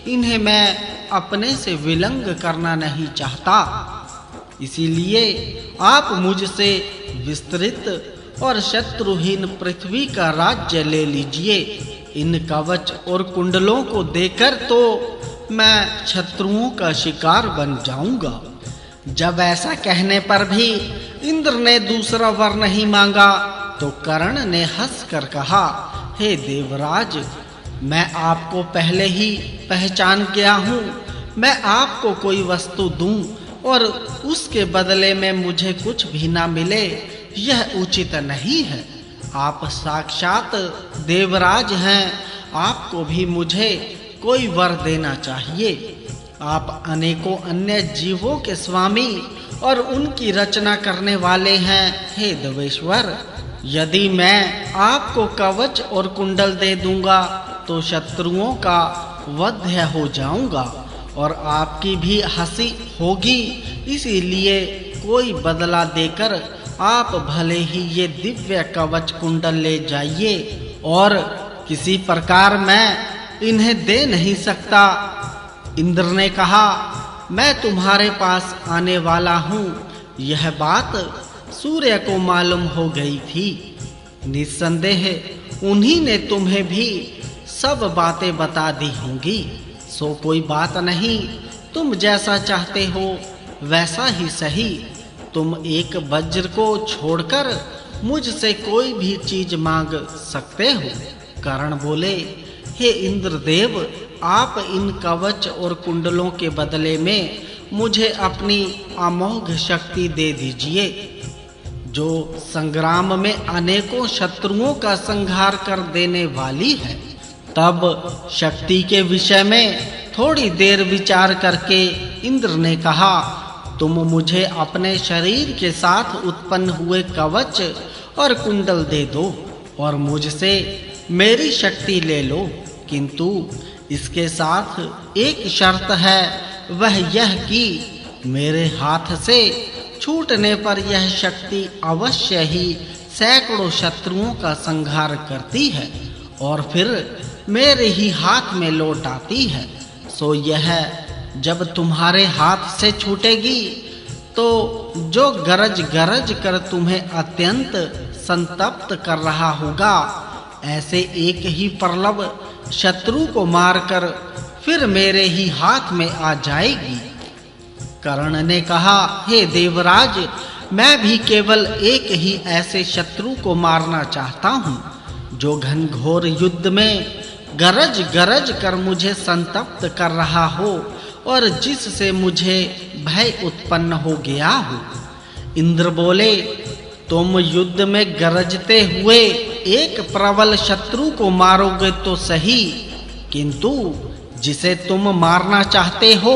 इन्हें मैं अपने से विलंग करना नहीं चाहता। इसीलिए आप मुझसे विस्तृत और शत्रुहीन पृथ्वी का राज्य ले लीजिए। इन कवच और कुंडलों को देकर तो मैं शत्रुओं का शिकार बन जाऊंगा। जब ऐसा कहने पर भी इंद्र ने दूसरा वर नहीं मांगा तो कर्ण ने हंसकर कहा, हे देवराज, मैं आपको पहले ही पहचान गया हूँ। मैं आपको कोई वस्तु दूं और उसके बदले में मुझे कुछ भी ना मिले, यह उचित नहीं है। आप साक्षात देवराज हैं, आपको भी मुझे कोई वर देना चाहिए। आप अनेकों अन्य जीवों के स्वामी और उनकी रचना करने वाले हैं। हे देवेश्वर, यदि मैं आपको कवच और कुंडल दे दूंगा तो शत्रुओं का वध हो जाऊंगा और आपकी भी हंसी होगी। इसीलिए कोई बदला देकर आप भले ही ये दिव्य कवच कुंडल ले जाइए, और किसी प्रकार मैं इन्हें दे नहीं सकता। इंद्र ने कहा, मैं तुम्हारे पास आने वाला हूँ। यह बात सूर्य को मालूम हो गई थी। निस्संदेह उन्हीं ने तुम्हें भी सब बातें बता दी होंगी। सो कोई बात नहीं, तुम जैसा चाहते हो वैसा ही सही। तुम एक वज्र को छोड़कर मुझसे कोई भी चीज मांग सकते हो। कर्ण बोले, हे इंद्रदेव, आप इन कवच और कुंडलों के बदले में मुझे अपनी अमोघ शक्ति दे दीजिए, जो संग्राम में अनेकों शत्रुओं का संहार कर देने वाली है। तब शक्ति के विषय में थोड़ी देर विचार करके इंद्र ने कहा, तुम मुझे अपने शरीर के साथ उत्पन्न हुए कवच और कुंडल दे दो और मुझसे मेरी शक्ति ले लो, किंतु इसके साथ एक शर्त है, वह यह कि मेरे हाथ से छूटने पर यह शक्ति अवश्य ही सैकड़ों शत्रुओं का संहार करती है और फिर मेरे ही हाथ में लौट आती है। सो यह जब तुम्हारे हाथ से छूटेगी तो जो गरज गरज कर तुम्हें अत्यंत संतप्त कर रहा होगा, ऐसे एक ही प्रलव शत्रु को मारकर फिर मेरे ही हाथ में आ जाएगी। कर्ण ने कहा, हे देवराज, मैं भी केवल एक ही ऐसे शत्रु को मारना चाहता हूँ जो घनघोर युद्ध में गरज गरज कर मुझे संतप्त कर रहा हो और जिससे मुझे भय उत्पन्न हो गया हो। इंद्र बोले, तुम युद्ध में गरजते हुए एक प्रबल शत्रु को मारोगे तो सही, किंतु जिसे तुम मारना चाहते हो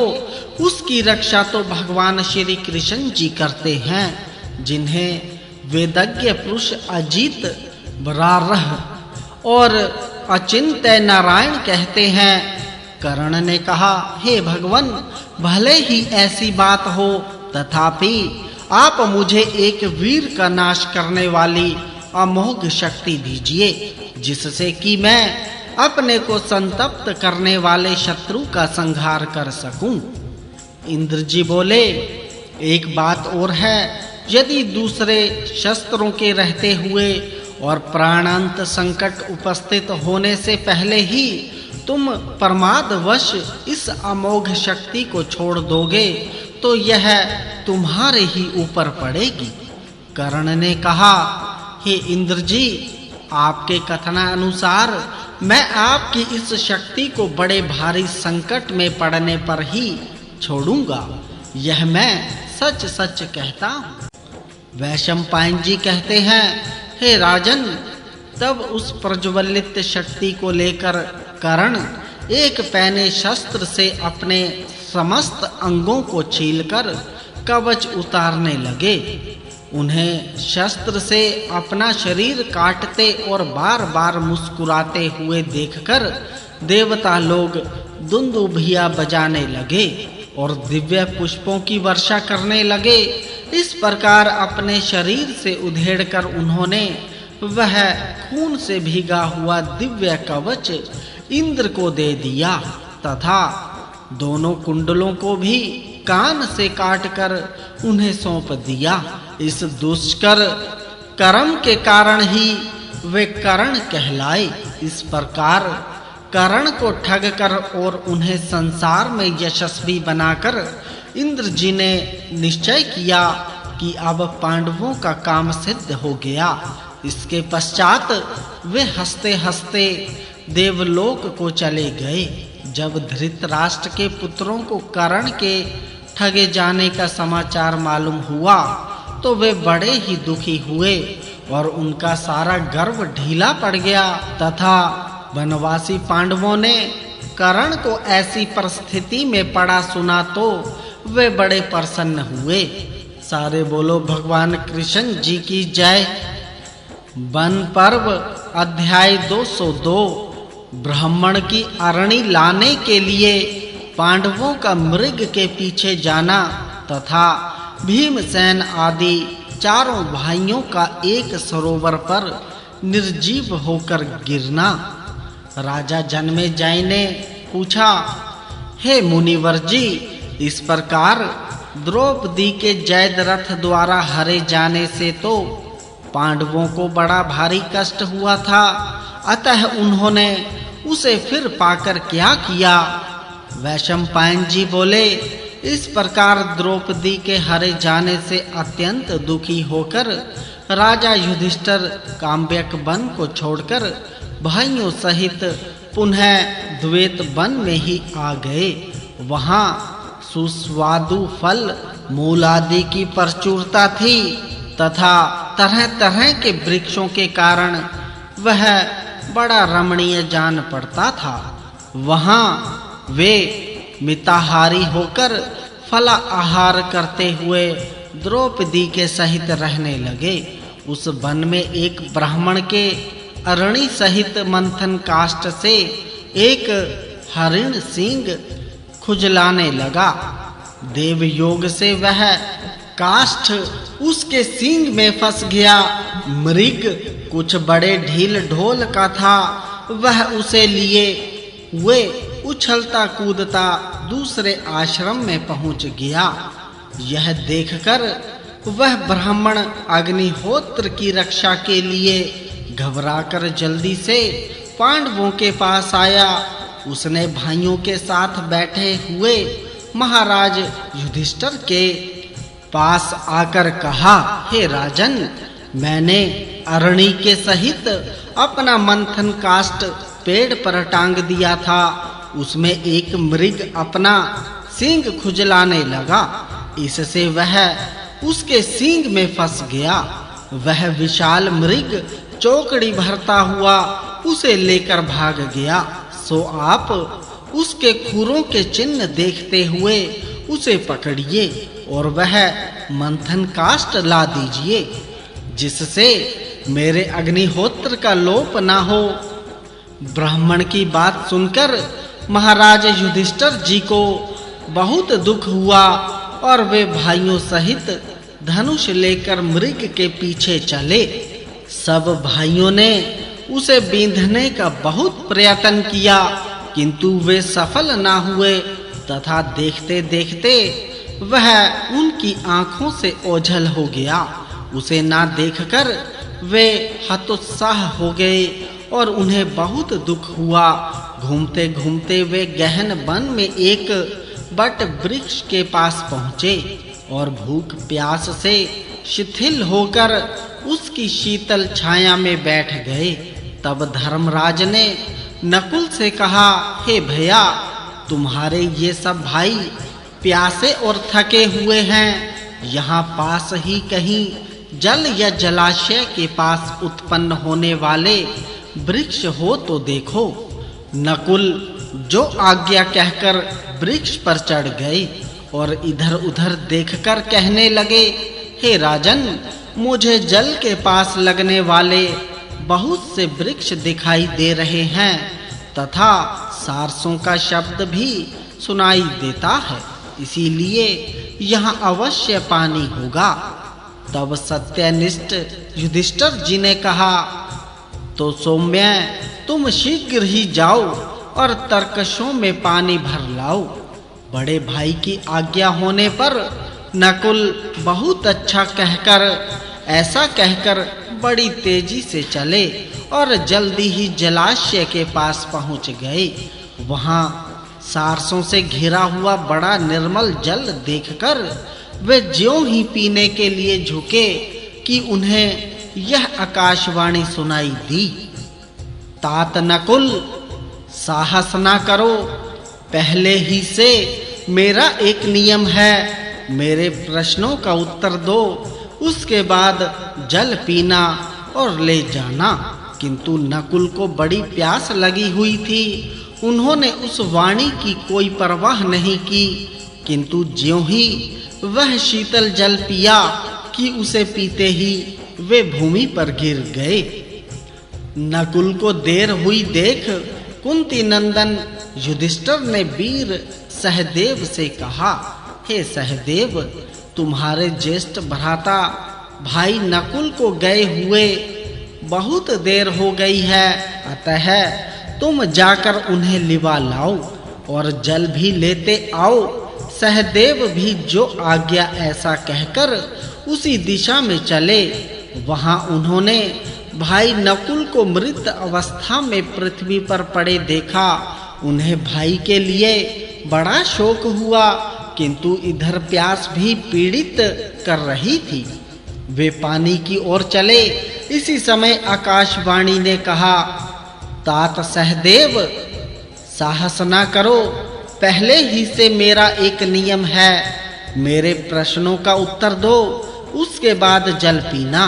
उसकी रक्षा तो भगवान श्री कृष्ण जी करते हैं, जिन्हें वेदज्ञ पुरुष अजित, बरारह और अचिंत्य नारायण कहते हैं। कर्ण ने कहा, हे भगवान, भले ही ऐसी बात हो, तथापि आप मुझे एक वीर का नाश करने वाली अमोघ शक्ति दीजिए, जिससे कि मैं अपने को संतप्त करने वाले शत्रु का संहार कर सकूं। इंद्र जी बोले, एक बात और है, यदि दूसरे शस्त्रों के रहते हुए और प्राणांत संकट उपस्थित होने से पहले ही तुम प्रमादवश इस अमोघ शक्ति को छोड़ दोगे तो यह तुम्हारे ही ऊपर पड़ेगी। कर्ण ने कहा, हे इंद्र जी, आपके कथनानुसार मैं आपकी इस शक्ति को बड़े भारी संकट में पड़ने पर ही छोड़ूंगा। यह मैं सच सच कहता हूँ। वैशंपायन जी कहते हैं, हे राजन, तब उस प्रज्वलित शक्ति को लेकर कर्ण एक पैने शस्त्र से अपने समस्त अंगों को छीलकर कवच उतारने लगे। उन्हें शस्त्र से अपना शरीर काटते और बार-बार मुस्कुराते हुए देखकर देवता लोग दुंदुभिया बजाने लगे और दिव्य पुष्पों की वर्षा करने लगे। इस प्रकार अपने शरीर से उधेड़कर उन्होंने वह खून से भीगा हुआ दिव्य कवच इंद्र को दे दिया तथा दोनों कुंडलों को भी कान से काटकर उन्हें सौंप दिया। इस दुष्कर कर्म के कारण ही वे कर्ण कहलाए। इस प्रकार कर्ण को ठग कर और उन्हें संसार में यशस्वी बनाकर इंद्र जी ने निश्चय किया कि अब पांडवों का काम सिद्ध हो गया। इसके पश्चात वे हंसते-हंसते देवलोक को चले गए। जब धृतराष्ट्र के पुत्रों को कर्ण के ठगे जाने का समाचार मालूम हुआ तो वे बड़े ही दुखी हुए और उनका सारा गर्व ढीला पड़ गया तथा वनवासी पांडवों ने कर्ण को ऐसी परिस्थिति में पड़ा सुना तो वे बड़े प्रसन्न हुए। सारे बोलो भगवान कृष्ण जी की जय। वन पर्व अध्याय 202। ब्राह्मण की अरणी लाने के लिए पांडवों का मृग के पीछे जाना तथा भीमसेन आदि चारों भाइयों का एक सरोवर पर निर्जीव होकर गिरना। राजा जन्मेजय ने पूछा, हे मुनिवर जी, इस प्रकार द्रौपदी के जयद्रथ द्वारा हरे जाने से तो पांडवों को बड़ा भारी कष्ट हुआ था, अतः उन्होंने उसे फिर पाकर क्या किया? वैशंपायन जी बोले, इस प्रकार द्रौपदी के हरे जाने से अत्यंत दुखी होकर राजा युधिष्ठिर काम्यक वन को छोड़कर भाइयों सहित पुनः द्वैत वन में ही आ गए। वहां सुस्वादु फल मूल आदि की प्रचुरता थी तथा तरह-तरह के वृक्षों के कारण वह बड़ा रमणीय जान पड़ता था। वहां वे मिताहारी होकर फला आहार करते हुए द्रौपदी के सहित रहने लगे। उस वन में एक ब्राह्मण के अरणी सहित मंथन काष्ठ से एक हरिण सींग खुजलाने लगा। देव योग से वह काष्ठ उसके सींग में फंस गया। मृग कुछ बड़े ढील ढोल का था। वह उसे लिए हुए उछलता कूदता दूसरे आश्रम में पहुंच गया। यह देखकर वह ब्राह्मण अग्निहोत्र की रक्षा के लिए घबराकर जल्दी से पांडवों के पास आया। उसने भाइयों के साथ बैठे हुए महाराज युधिष्ठिर के पास आकर कहा, हे राजन, मैंने अरणी के सहित अपना मंथन काष्ठ पेड़ पर टांग दिया था। उसमें एक मृग अपना सींग खुजलाने लगा। इससे वह उसके सींग में फंस गया। वह विशाल मृग चौकड़ी भरता हुआ उसे लेकर भाग गया। सो आप उसके खुरों के चिन्ह देखते हुए उसे पकड़िए और वह मंथन काष्ठ ला दीजिए, जिससे मेरे अग्निहोत्र का लोप ना हो। ब्राह्मण की बात सुनकर महाराज युधिष्ठिर जी को बहुत दुख हुआ और वे भाइयों सहित धनुष लेकर मृग के पीछे चले। सब भाइयों ने उसे बींधने का बहुत प्रयत्न किया, किंतु वे सफल ना हुए तथा देखते-देखते वह उनकी आंखों से ओझल हो गया। उसे ना देखकर वे हतोत्साह हो गए और उन्हें बहुत दुख हुआ। घूमते घूमते वे गहन वन में एक बट वृक्ष के पास पहुँचे और भूख प्यास से शिथिल होकर उसकी शीतल छाया में बैठ गए। तब धर्मराज ने नकुल से कहा, हे भैया, तुम्हारे ये सब भाई प्यासे और थके हुए हैं। यहाँ पास ही कहीं जल या जलाशय के पास उत्पन्न होने वाले वृक्ष हो तो देखो। नकुल जो आज्ञा कहकर वृक्ष पर चढ़ गए और इधर-उधर देखकर कहने लगे, हे राजन, मुझे जल के पास लगने वाले बहुत से वृक्ष दिखाई दे रहे हैं तथा सारसों का शब्द भी सुनाई देता है, इसीलिए यहाँ अवश्य पानी होगा। तब सत्यनिष्ठ युधिष्ठिर जी ने कहा, तो सौम्य, तुम शीघ्र ही जाओ और तरकशों में पानी भर लाओ। बड़े भाई की आज्ञा होने पर नकुल बहुत अच्छा ऐसा कहकर बड़ी तेजी से चले और जल्दी ही जलाशय के पास पहुंच गए। वहां सारसों से घिरा हुआ बड़ा निर्मल जल देखकर वे ज्यों ही पीने के लिए झुके कि उन्हें यह आकाशवाणी सुनाई दी, तात नकुल, साहस ना करो। पहले ही से मेरा एक नियम है, मेरे प्रश्नों का उत्तर दो, उसके बाद जल पीना और ले जाना। किंतु नकुल को बड़ी प्यास लगी हुई थी। उन्होंने उस वाणी की कोई परवाह नहीं की, किंतु ज्यों ही वह शीतल जल पिया कि उसे पीते ही वे भूमि पर गिर गए। नकुल को देर हुई देख कुंती नंदन युधिष्ठिर ने वीर सहदेव से कहा, हे सहदेव, तुम्हारे ज्येष्ठ भ्राता भाई नकुल को गए हुए बहुत देर हो गई है, अतः तुम जाकर उन्हें लिवा लाओ और जल भी लेते आओ। सहदेव भी जो आज्ञा ऐसा कहकर उसी दिशा में चले। वहां उन्होंने भाई नकुल को मृत अवस्था में पृथ्वी पर पड़े देखा। उन्हें भाई के लिए बड़ा शोक हुआ, किंतु इधर प्यास भी पीड़ित कर रही थी। वे पानी की ओर चले। इसी समय आकाशवाणी ने कहा, तात सहदेव, साहस ना करो। पहले ही से मेरा एक नियम है, मेरे प्रश्नों का उत्तर दो, उसके बाद जल पीना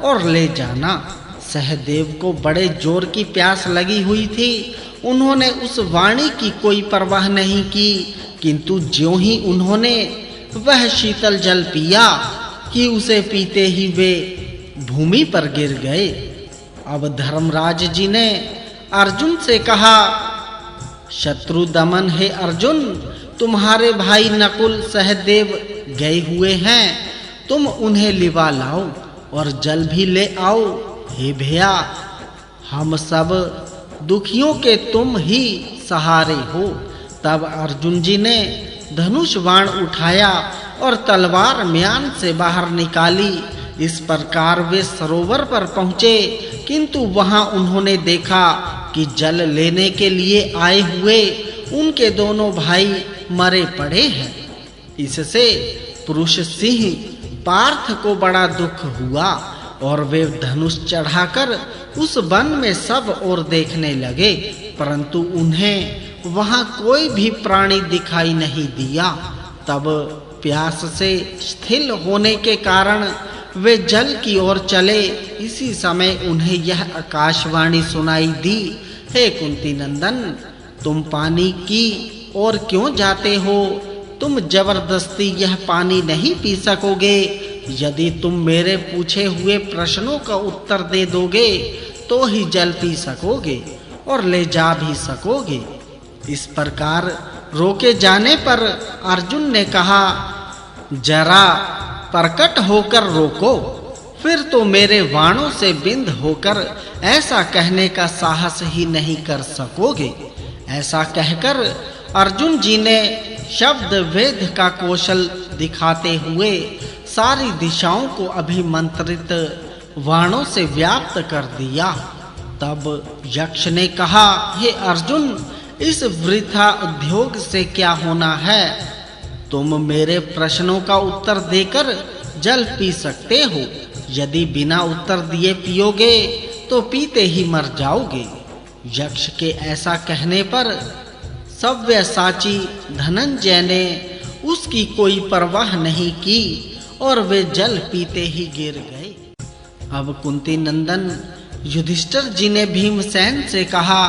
और ले जाना। सहदेव को बड़े जोर की प्यास लगी हुई थी। उन्होंने उस वाणी की कोई परवाह नहीं की, किंतु ज्यों ही उन्होंने वह शीतल जल पिया कि उसे पीते ही वे भूमि पर गिर गए। अब धर्मराज जी ने अर्जुन से कहा, शत्रु दमन, हे अर्जुन, तुम्हारे भाई नकुल सहदेव गए हुए हैं, तुम उन्हें लिवा लाओ और जल भी ले आओ। हे भैया, हम सब दुखियों के तुम ही सहारे हो। तब अर्जुन जी ने धनुष बाण उठाया और तलवार म्यान से बाहर निकाली। इस प्रकार वे सरोवर पर पहुँचे, किंतु वहां उन्होंने देखा कि जल लेने के लिए आए हुए उनके दोनों भाई मरे पड़े हैं। इससे पुरुष सिंह पार्थ को बड़ा दुख हुआ और वे धनुष चढ़ाकर उस वन में सब ओर देखने लगे, परंतु उन्हें वहां कोई भी प्राणी दिखाई नहीं दिया। तब प्यास से शिथिल होने के कारण वे जल की ओर चले। इसी समय उन्हें यह आकाशवाणी सुनाई दी, हे कुंती नंदन, तुम पानी की ओर क्यों जाते हो? तुम जबरदस्ती यह पानी नहीं पी सकोगे। यदि तुम मेरे पूछे हुए प्रश्नों का उत्तर दे दोगे तो ही जल पी सकोगे और ले जा भी सकोगे। इस प्रकार रोके जाने पर अर्जुन ने कहा, जरा प्रकट होकर रोको, फिर तो मेरे वाणों से बिंद होकर ऐसा कहने का साहस ही नहीं कर सकोगे। ऐसा कहकर अर्जुन जी ने शब्द वेद का कौशल दिखाते हुए सारी दिशाओं को अभिमंत्रित वाणों से व्याप्त कर दिया। तब यक्ष ने कहा, हे अर्जुन, इस वृथा उद्योग से क्या होना है? तुम मेरे प्रश्नों का उत्तर देकर जल पी सकते हो। यदि बिना उत्तर दिए पियोगे तो पीते ही मर जाओगे। यक्ष के ऐसा कहने पर सव्यसाची धनंजय ने उसकी कोई परवाह नहीं की और वे जल पीते ही गिर गए। अब कुंती नंदन युधिष्ठिर जी ने भीमसेन से कहा,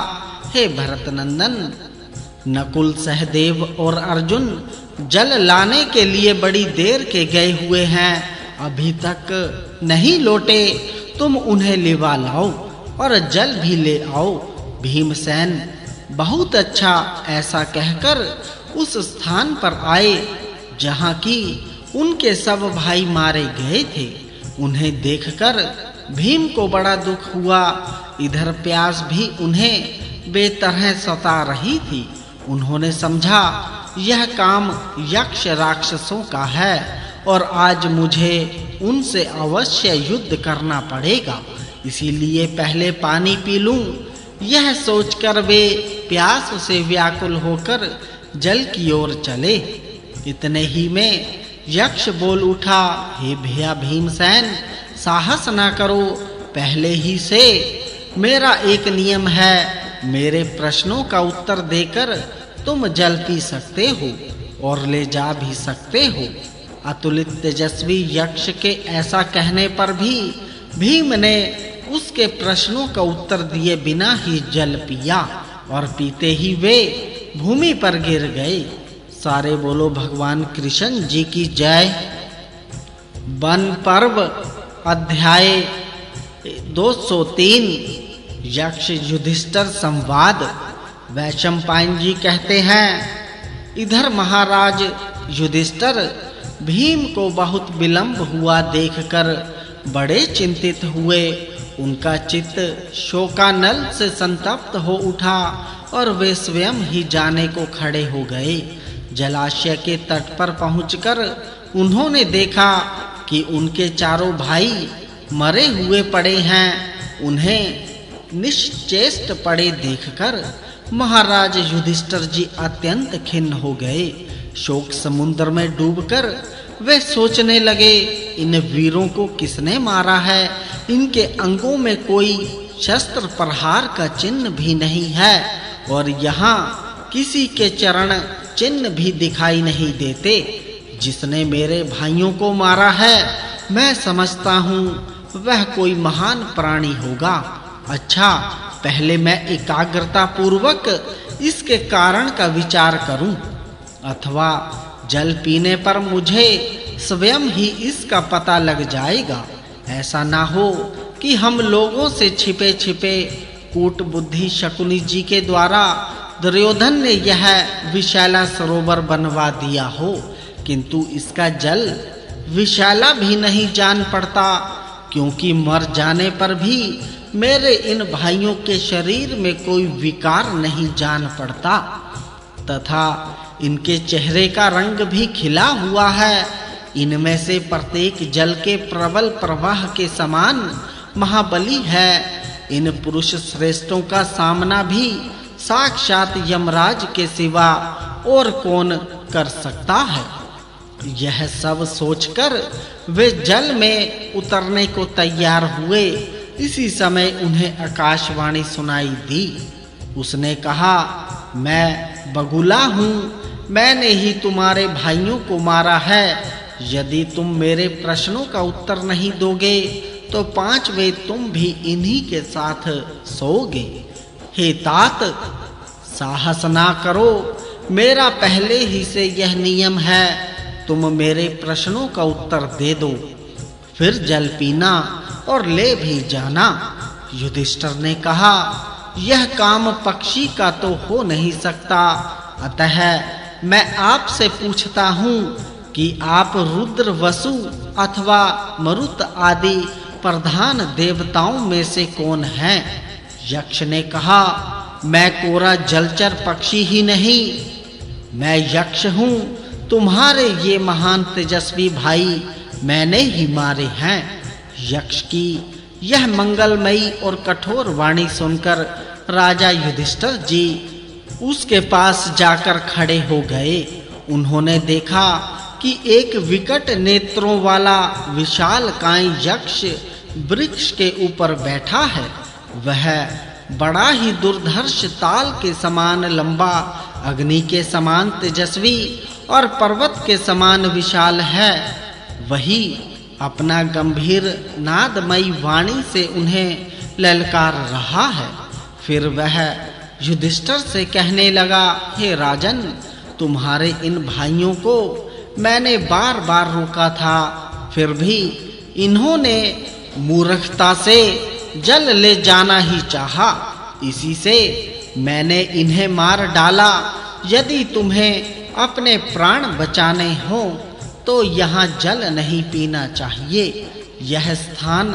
हे भरत नंदन, नकुल, सहदेव और अर्जुन जल लाने के लिए बड़ी देर के गए हुए हैं, अभी तक नहीं लौटे। तुम उन्हें लिवा लाओ और जल भी ले आओ। भीमसेन बहुत अच्छा ऐसा कहकर उस स्थान पर आए जहां की उनके सब भाई मारे गए थे। उन्हें देखकर भीम को बड़ा दुख हुआ। इधर प्यास भी उन्हें बेतरह सता रही थी। उन्होंने समझा यह काम यक्ष राक्षसों का है और आज मुझे उनसे अवश्य युद्ध करना पड़ेगा, इसीलिए पहले पानी पी लूं। यह सोचकर वे प्यास से व्याकुल होकर जल की ओर चले। इतने ही में यक्ष बोल उठा, हे भैया भीमसेन, साहस ना करो। पहले ही से मेरा एक नियम है, मेरे प्रश्नों का उत्तर देकर तुम जल पी सकते हो और ले जा भी सकते हो। अतुलित तेजस्वी यक्ष के ऐसा कहने पर भी भीम ने उसके प्रश्नों का उत्तर दिए बिना ही जल पिया और पीते ही वे भूमि पर गिर गए। सारे बोलो भगवान कृष्ण जी की जय। वन पर्व अध्याय 203 यक्ष युधिष्ठिर संवाद। वैशंपायन जी कहते हैं, इधर महाराज युधिष्ठिर भीम को बहुत विलंब हुआ देखकर बड़े चिंतित हुए। उनका चित्त शोकानल से संतप्त हो उठा और वे स्वयं ही जाने को खड़े हो गए। जलाशय के तट पर पहुंचकर उन्होंने देखा कि उनके चारों भाई मरे हुए पड़े हैं। उन्हें निश्चेष्ट पड़े देखकर महाराज युधिष्ठिर जी अत्यंत खिन्न हो गए। शोक समुद्र में डूबकर वे सोचने लगे, इन वीरों को किसने मारा है? इनके अंगों में कोई शस्त्र प्रहार का चिन्ह भी नहीं है और यहाँ किसी के चरण चिन्ह भी दिखाई नहीं देते। जिसने मेरे भाइयों को मारा है, मैं समझता हूँ वह कोई महान प्राणी होगा। अच्छा, पहले मैं एकाग्रता पूर्वक इसके कारण का विचार करूं, अथवा जल पीने पर मुझे स्वयं ही इसका पता लग जाएगा। ऐसा ना हो कि हम लोगों से छिपे-छिपे कूट बुद्धि शकुनी जी के द्वारा दुर्योधन ने यह विशाला सरोवर बनवा दिया हो, किंतु इसका जल विशाला भी नहीं जान पड़ता, क्योंकि मर जाने पर भी मेरे इन भाइयों के शरीर में कोई विकार नहीं जान पड़ता, तथा इनके चेहरे का रंग भी खिला हुआ है। इनमें से प्रत्येक जल के प्रबल प्रवाह के समान महाबली है। इन पुरुष श्रेष्ठों का सामना भी साक्षात यमराज के सिवा और कौन कर सकता है। यह सब सोचकर वे जल में उतरने को तैयार हुए। इसी समय उन्हें आकाशवाणी सुनाई दी। उसने कहा, मैं बगुला हूँ, मैंने ही तुम्हारे भाइयों को मारा है। यदि तुम मेरे प्रश्नों का उत्तर नहीं दोगे तो 5 वे तुम भी इन्हीं के साथ सोओगे। हे तात, साहस ना करो, मेरा पहले ही से यह नियम है, तुम मेरे प्रश्नों का उत्तर दे दो, फिर जल पीना और ले भी जाना। युधिष्ठिर ने कहा, यह काम पक्षी का तो हो नहीं सकता, अतः मैं आपसे पूछता हूँ कि आप रुद्र, वसु अथवा मरुत आदि प्रधान देवताओं में से कौन हैं? यक्ष ने कहा, मैं कोरा जलचर पक्षी ही नहीं, मैं यक्ष हूँ। तुम्हारे ये महान तेजस्वी भाई मैंने ही मारे हैं। यक्ष की यह मंगलमयी और कठोर वाणी सुनकर राजा युधिष्ठिर जी उसके पास जाकर खड़े हो गए। उन्होंने देखा कि एक विकट नेत्रों वाला विशालकाय यक्ष वृक्ष के ऊपर बैठा है। वह बड़ा ही दुर्धर्ष ताल के समान लंबा, अग्नि के समान तेजस्वी और पर्वत के समान विशाल है। वही अपना गंभीर नादमयी वाणी से उन्हें ललकार रहा है। फिर वह युधिष्ठिर से कहने लगा, हे राजन, तुम्हारे इन भाइयों को मैंने बार-बार रोका था, फिर भी इन्होंने मूर्खता से जल ले जाना ही चाहा। इसी से मैंने इन्हें मार डाला। यदि तुम्हें अपने प्राण बचाने हो तो यहाँ जल नहीं पीना चाहिए। यह स्थान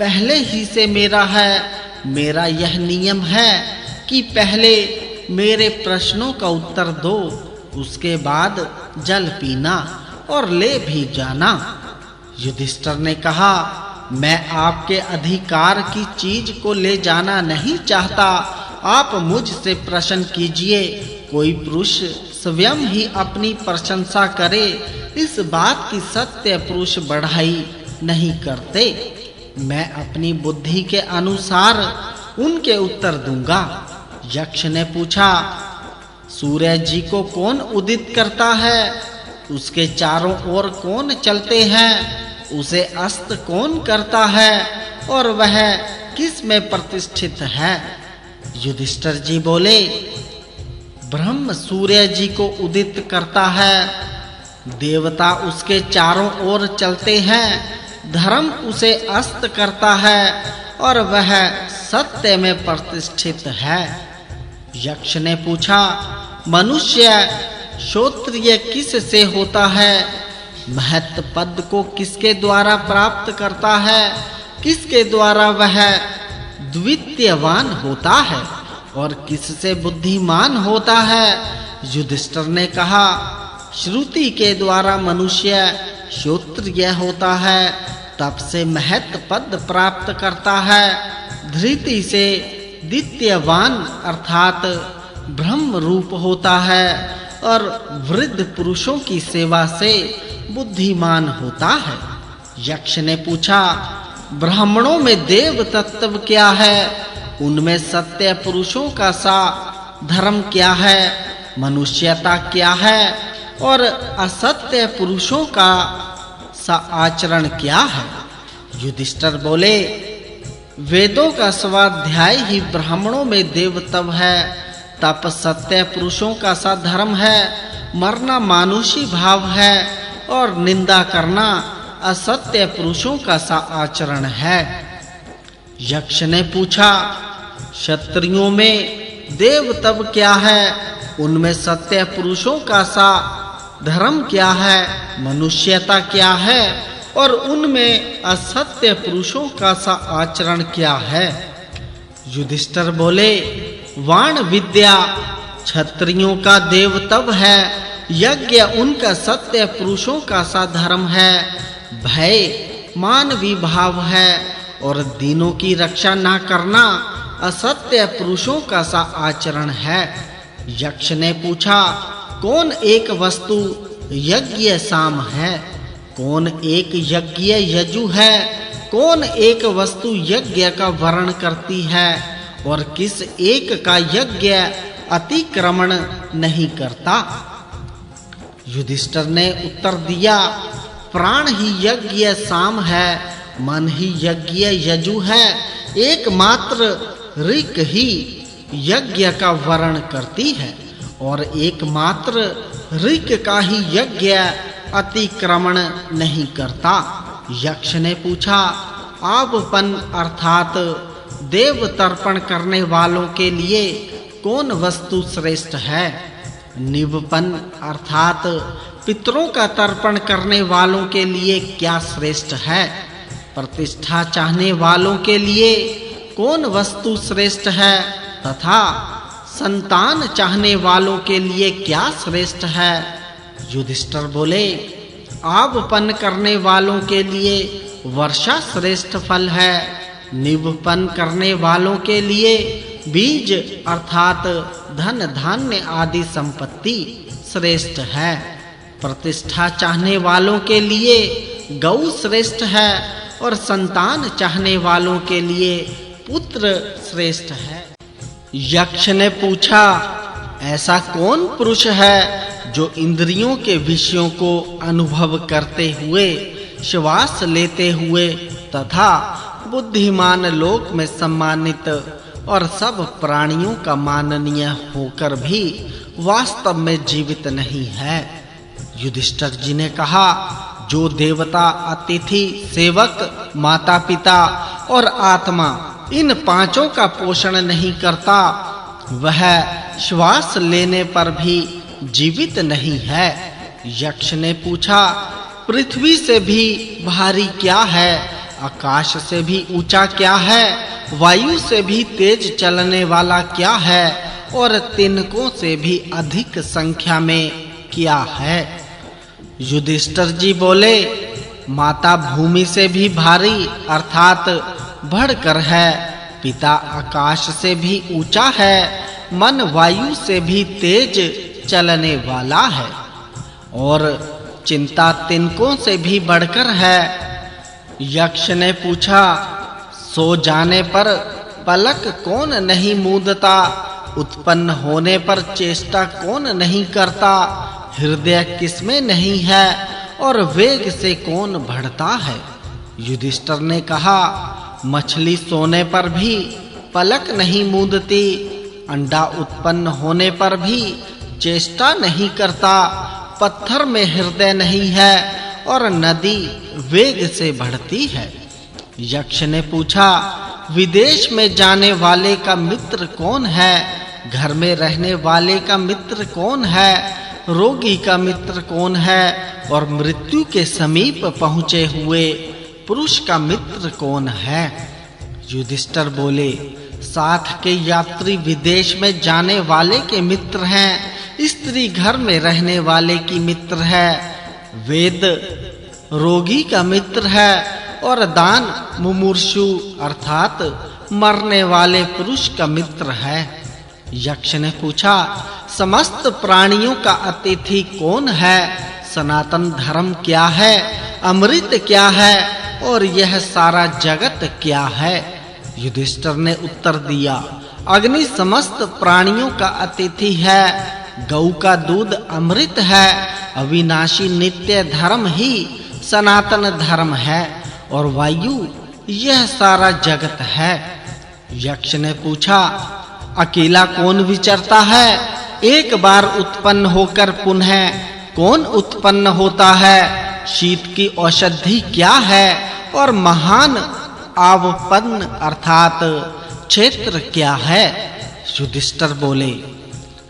पहले ही से मेरा है। मेरा यह नियम है कि पहले मेरे प्रश्नों का उत्तर दो, उसके बाद जल पीना और ले भी जाना। युधिष्ठिर ने कहा, मैं आपके अधिकार की चीज को ले जाना नहीं चाहता। आप मुझसे प्रश्न कीजिए। कोई पुरुष स्वयं ही अपनी प्रशंसा करे, इस बात की सत्य पुरुष बढ़ाई नहीं करते। मैं अपनी बुद्धि के अनुसार उनके उत्तर दूंगा। यक्ष ने पूछा, सूर्य जी को कौन उदित करता है? उसके चारों ओर कौन चलते हैं? उसे अस्त कौन करता है और वह किस में प्रतिष्ठित है? युधिष्ठिर जी बोले, ब्रह्म सूर्य जी को उदित करता है, देवता उसके चारों ओर चलते हैं, धर्म उसे अस्त करता है और वह सत्य में प्रतिष्ठित है। यक्ष ने पूछा, मनुष्य क्षत्रिय किस से होता है? महत् पद को किसके द्वारा प्राप्त करता है? किसके द्वारा वह द्वितीयवान होता है और किससे बुद्धिमान होता है? युधिष्ठिर ने कहा, श्रुति के द्वारा मनुष्य क्षत्रिय होता है, तप से महत् पद प्राप्त करता है, धृति से द्वितीयवान अर्थात ब्रह्म रूप होता है और वृद्ध पुरुषों की सेवा से बुद्धिमान होता है। यक्ष ने पूछा, ब्राह्मणों में देव तत्व क्या है? उनमें सत्य पुरुषों का सा धर्म क्या है? मनुष्यता क्या है? और असत्य पुरुषों का सा आचरण क्या है? युधिष्ठिर बोले, वेदों का स्वाध्याय ही ब्राह्मणों में देवत्व है, तप सत्य पुरुषों का सा धर्म है, मरना मानुषी भाव है और निंदा करना असत्य पुरुषों का सा आचरण है। यक्ष ने पूछा, क्षत्रियों में देवत्व क्या है? उनमें सत्य पुरुषों का सा धर्म क्या है? मनुष्यता क्या है? और उनमें असत्य पुरुषों का सा आचरण क्या है? युधिष्ठिर बोले, वाण विद्या क्षत्रियों का देवत्व है, यज्ञ उनका सत्य पुरुषों का सा धर्म है, भय मानवी भाव है और दीनों की रक्षा ना करना असत्य पुरुषों का सा आचरण है। यक्ष ने पूछा, कौन एक वस्तु यज्ञ साम है? कौन एक यज्ञ यजु है? कौन एक वस्तु यज्ञ का वर्ण करती है और किस एक का यज्ञ अतिक्रमण नहीं करता? युधिष्ठिर ने उत्तर दिया, प्राण ही यज्ञ साम है, मन ही यज्ञ यजु है, एकमात्र ऋक ही यज्ञ का वर्ण करती है और एकमात्र ऋक का ही यज्ञ अतिक्रमण नहीं करता। यक्ष ने पूछा, आवपन अर्थात देव तर्पण करने वालों के लिए कौन वस्तु श्रेष्ठ है? निवपन अर्थात पितरों का तर्पण करने वालों के लिए क्या श्रेष्ठ है? प्रतिष्ठा चाहने वालों के लिए कौन वस्तु श्रेष्ठ है तथा संतान चाहने वालों के लिए क्या श्रेष्ठ है? युधिष्ठिर बोले, आवपन करने वालों के लिए वर्षा श्रेष्ठ फल है, निवपन करने वालों के लिए बीज अर्थात धन धान्य आदि संपत्ति श्रेष्ठ है। प्रतिष्ठा चाहने वालों के लिए गौ श्रेष्ठ है और संतान चाहने वालों के लिए पुत्र श्रेष्ठ है। यक्ष ने पूछा, ऐसा कौन पुरुष है जो इंद्रियों के विषयों को अनुभव करते हुए, श्वास लेते हुए तथा बुद्धिमान लोक में सम्मानित और सब प्राणियों का माननीय होकर भी वास्तव में जीवित नहीं है? युधिष्ठिर जी ने कहा, जो देवता, अतिथि, सेवक, माता-पिता और आत्मा इन पांचों का पोषण नहीं करता, वह श्वास लेने पर भी जीवित नहीं है। यक्ष ने पूछा, पृथ्वी से भी भारी क्या है? आकाश से भी ऊंचा क्या है? वायु से भी तेज चलने वाला क्या है? और तिनकों से भी अधिक संख्या में क्या है? युधिष्ठिर जी बोले, माता भूमि से भी भारी अर्थात बढ़कर है, पिता आकाश से भी ऊंचा है, मन वायु से भी तेज चलने वाला है और चिंता तिनकों से भी बढ़कर है। यक्ष ने पूछा, सो जाने पर पलक कौन नहीं मूंदता? उत्पन्न होने पर चेष्टा कौन नहीं करता? हृदय किसमें नहीं है और वेग से कौन बढ़ता है? युधिष्ठिर ने कहा, मछली सोने पर भी पलक नहीं मूंदती, अंडा उत्पन्न होने पर भी चेष्टा नहीं करता, पत्थर में हृदय नहीं है और नदी वेग से बढ़ती है। यक्ष ने पूछा, विदेश में जाने वाले का मित्र कौन है? घर में रहने वाले का मित्र कौन है? रोगी का मित्र कौन है? और मृत्यु के समीप पहुँचे हुए पुरुष का मित्र कौन है? युधिष्ठिर बोले, साथ के यात्री विदेश में जाने वाले के मित्र हैं, स्त्री घर में रहने वाले की मित्र है, वेद रोगी का मित्र है और दान मुमूर्षु अर्थात मरने वाले पुरुष का मित्र है। यक्ष ने पूछा, समस्त प्राणियों का अतिथि कौन है? सनातन धर्म क्या है? अमृत क्या है? और यह सारा जगत क्या है? युधिष्ठिर ने उत्तर दिया, अग्नि समस्त प्राणियों का अतिथि है, गौ का दूध अमृत है, अविनाशी नित्य धर्म ही सनातन धर्म है और वायु यह सारा जगत है। यक्ष ने पूछा, अकेला कौन विचरता है? एक बार उत्पन्न होकर पुनः कौन उत्पन्न होता है? शीत की औषधि क्या है और महान आवपन्न अर्थात क्षेत्र क्या है? युधिष्ठिर बोले,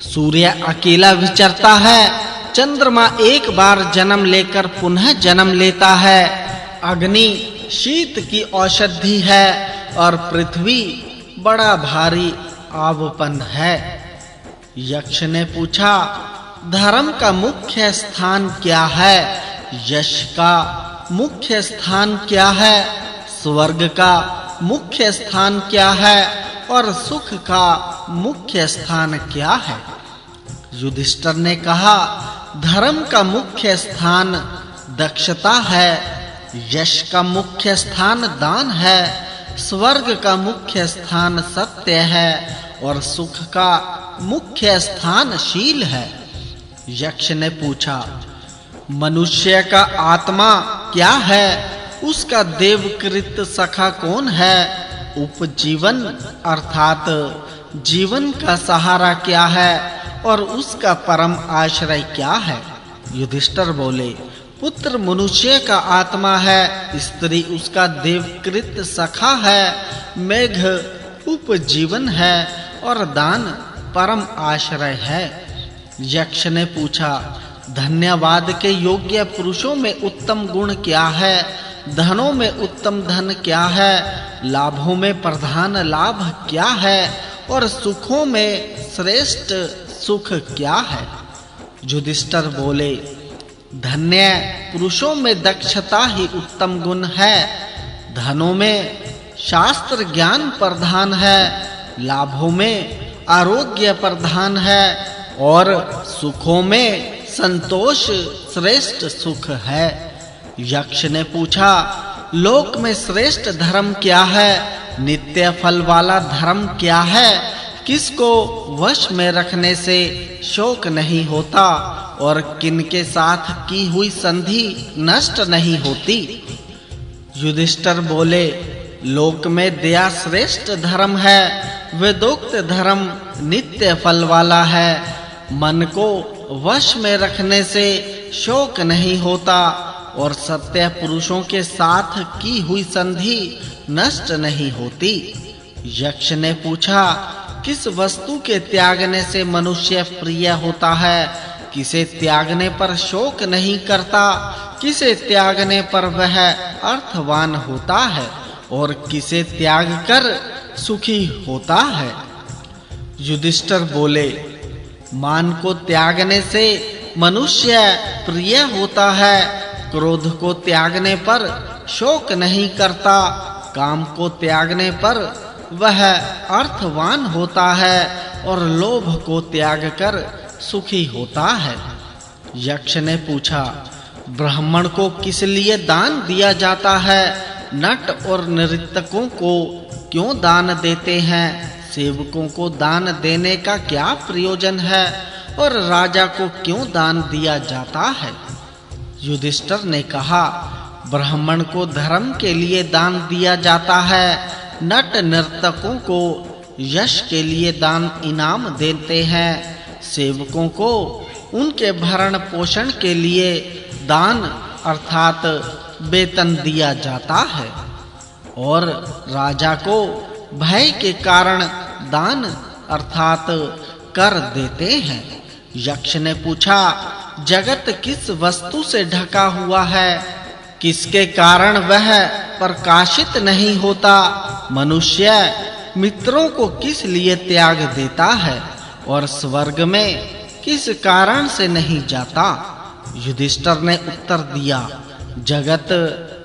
सूर्य अकेला विचरता है, चंद्रमा एक बार जन्म लेकर पुनः जन्म लेता है, अग्नि शीत की औषधि है और पृथ्वी बड़ा भारी आवपन है। यक्ष ने पूछा, धर्म का मुख्य स्थान क्या है? यश का मुख्य स्थान क्या है? स्वर्ग का मुख्य स्थान क्या है और सुख का मुख्य स्थान क्या है? युधिष्ठिर ने कहा, धर्म का मुख्य स्थान दक्षता है, यश का मुख्य स्थान दान है, स्वर्ग का मुख्य स्थान सत्य है और सुख का मुख्य स्थान शील है। यक्ष ने पूछा, मनुष्य का आत्मा क्या है? उसका देवकृत सखा कौन है? उपजीवन अर्थात जीवन का सहारा क्या है और उसका परम आश्रय क्या है? युधिष्ठिर बोले, पुत्र मनुष्य का आत्मा है, स्त्री उसका देवकृत सखा है, मेघ उपजीवन है और दान परम आश्रय है। यक्ष ने पूछा, धन्यवाद के योग्य पुरुषों में उत्तम गुण क्या है? धनों में उत्तम धन क्या है? लाभों में प्रधान लाभ क्या है और सुखों में श्रेष्ठ सुख क्या है? युधिष्ठिर बोले, धन्य पुरुषों में दक्षता ही उत्तम गुण है, धनों में शास्त्र ज्ञान प्रधान है लाभों में आरोग्य प्रधान है और सुखों में संतोष श्रेष्ठ सुख है। यक्ष ने पूछा, लोक में श्रेष्ठ धर्म क्या है? नित्य फल वाला धर्म क्या है? किसको वश में रखने से शोक नहीं होता और किनके साथ की हुई संधि नष्ट नहीं होती? युधिष्ठिर बोले, लोक में दया श्रेष्ठ धर्म है। वेदोक्त धर्म नित्य फल वाला है। मन को वश में रखने से शोक नहीं होता और सत्य पुरुषों के साथ की हुई संधि नष्ट नहीं होती। यक्ष ने पूछा, किस वस्तु के त्यागने से मनुष्य प्रिय होता है? किसे त्यागने पर शोक नहीं करता? किसे त्यागने पर वह अर्थवान होता है और किसे त्याग कर सुखी होता है? युधिष्ठिर बोले, मान को त्यागने से मनुष्य प्रिय होता है। क्रोध को त्यागने पर शोक नहीं करता। काम को त्यागने पर वह अर्थवान होता है और लोभ को त्याग कर सुखी होता है। यक्ष ने पूछा, ब्राह्मण को किस लिए दान दिया जाता है? नट और नर्तकों को क्यों दान देते हैं? सेवकों को दान देने का क्या प्रयोजन है और राजा को क्यों दान दिया जाता है? युधिष्ठिर ने कहा, ब्राह्मण को धर्म के लिए दान दिया जाता है। नट नर्तकों को यश के लिए दान इनाम देते हैं। सेवकों को उनके भरण पोषण के लिए दान अर्थात वेतन दिया जाता है और राजा को भय के कारण दान अर्थात कर देते हैं। यक्ष ने पूछा, जगत किस वस्तु से ढका हुआ है? किसके कारण वह प्रकाशित नहीं होता? मनुष्य मित्रों को किस लिए त्याग देता है और स्वर्ग में किस कारण से नहीं जाता? युधिष्ठिर ने उत्तर दिया, जगत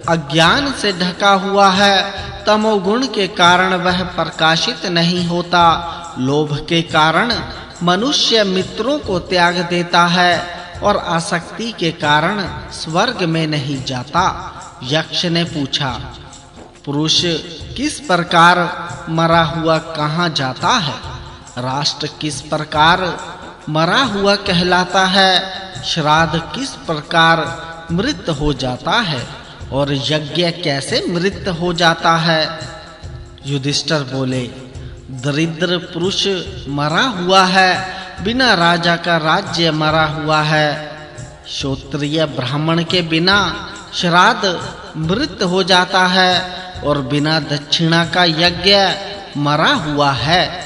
अज्ञान से ढका हुआ है। तमोगुण के कारण वह प्रकाशित नहीं होता। लोभ के कारण मनुष्य मित्रों को त्याग देता है और आसक्ति के कारण स्वर्ग में नहीं जाता। यक्ष ने पूछा, पुरुष किस प्रकार मरा हुआ कहाँ जाता है? राष्ट्र किस प्रकार मरा हुआ कहलाता है? श्राद्ध किस प्रकार मृत हो जाता है और यज्ञ कैसे मृत हो जाता है? युधिष्ठिर बोले, दरिद्र पुरुष मरा हुआ है। बिना राजा का राज्य मरा हुआ है। क्षत्रिय ब्राह्मण के बिना श्राद्ध मृत हो जाता है और बिना दक्षिणा का यज्ञ मरा हुआ है।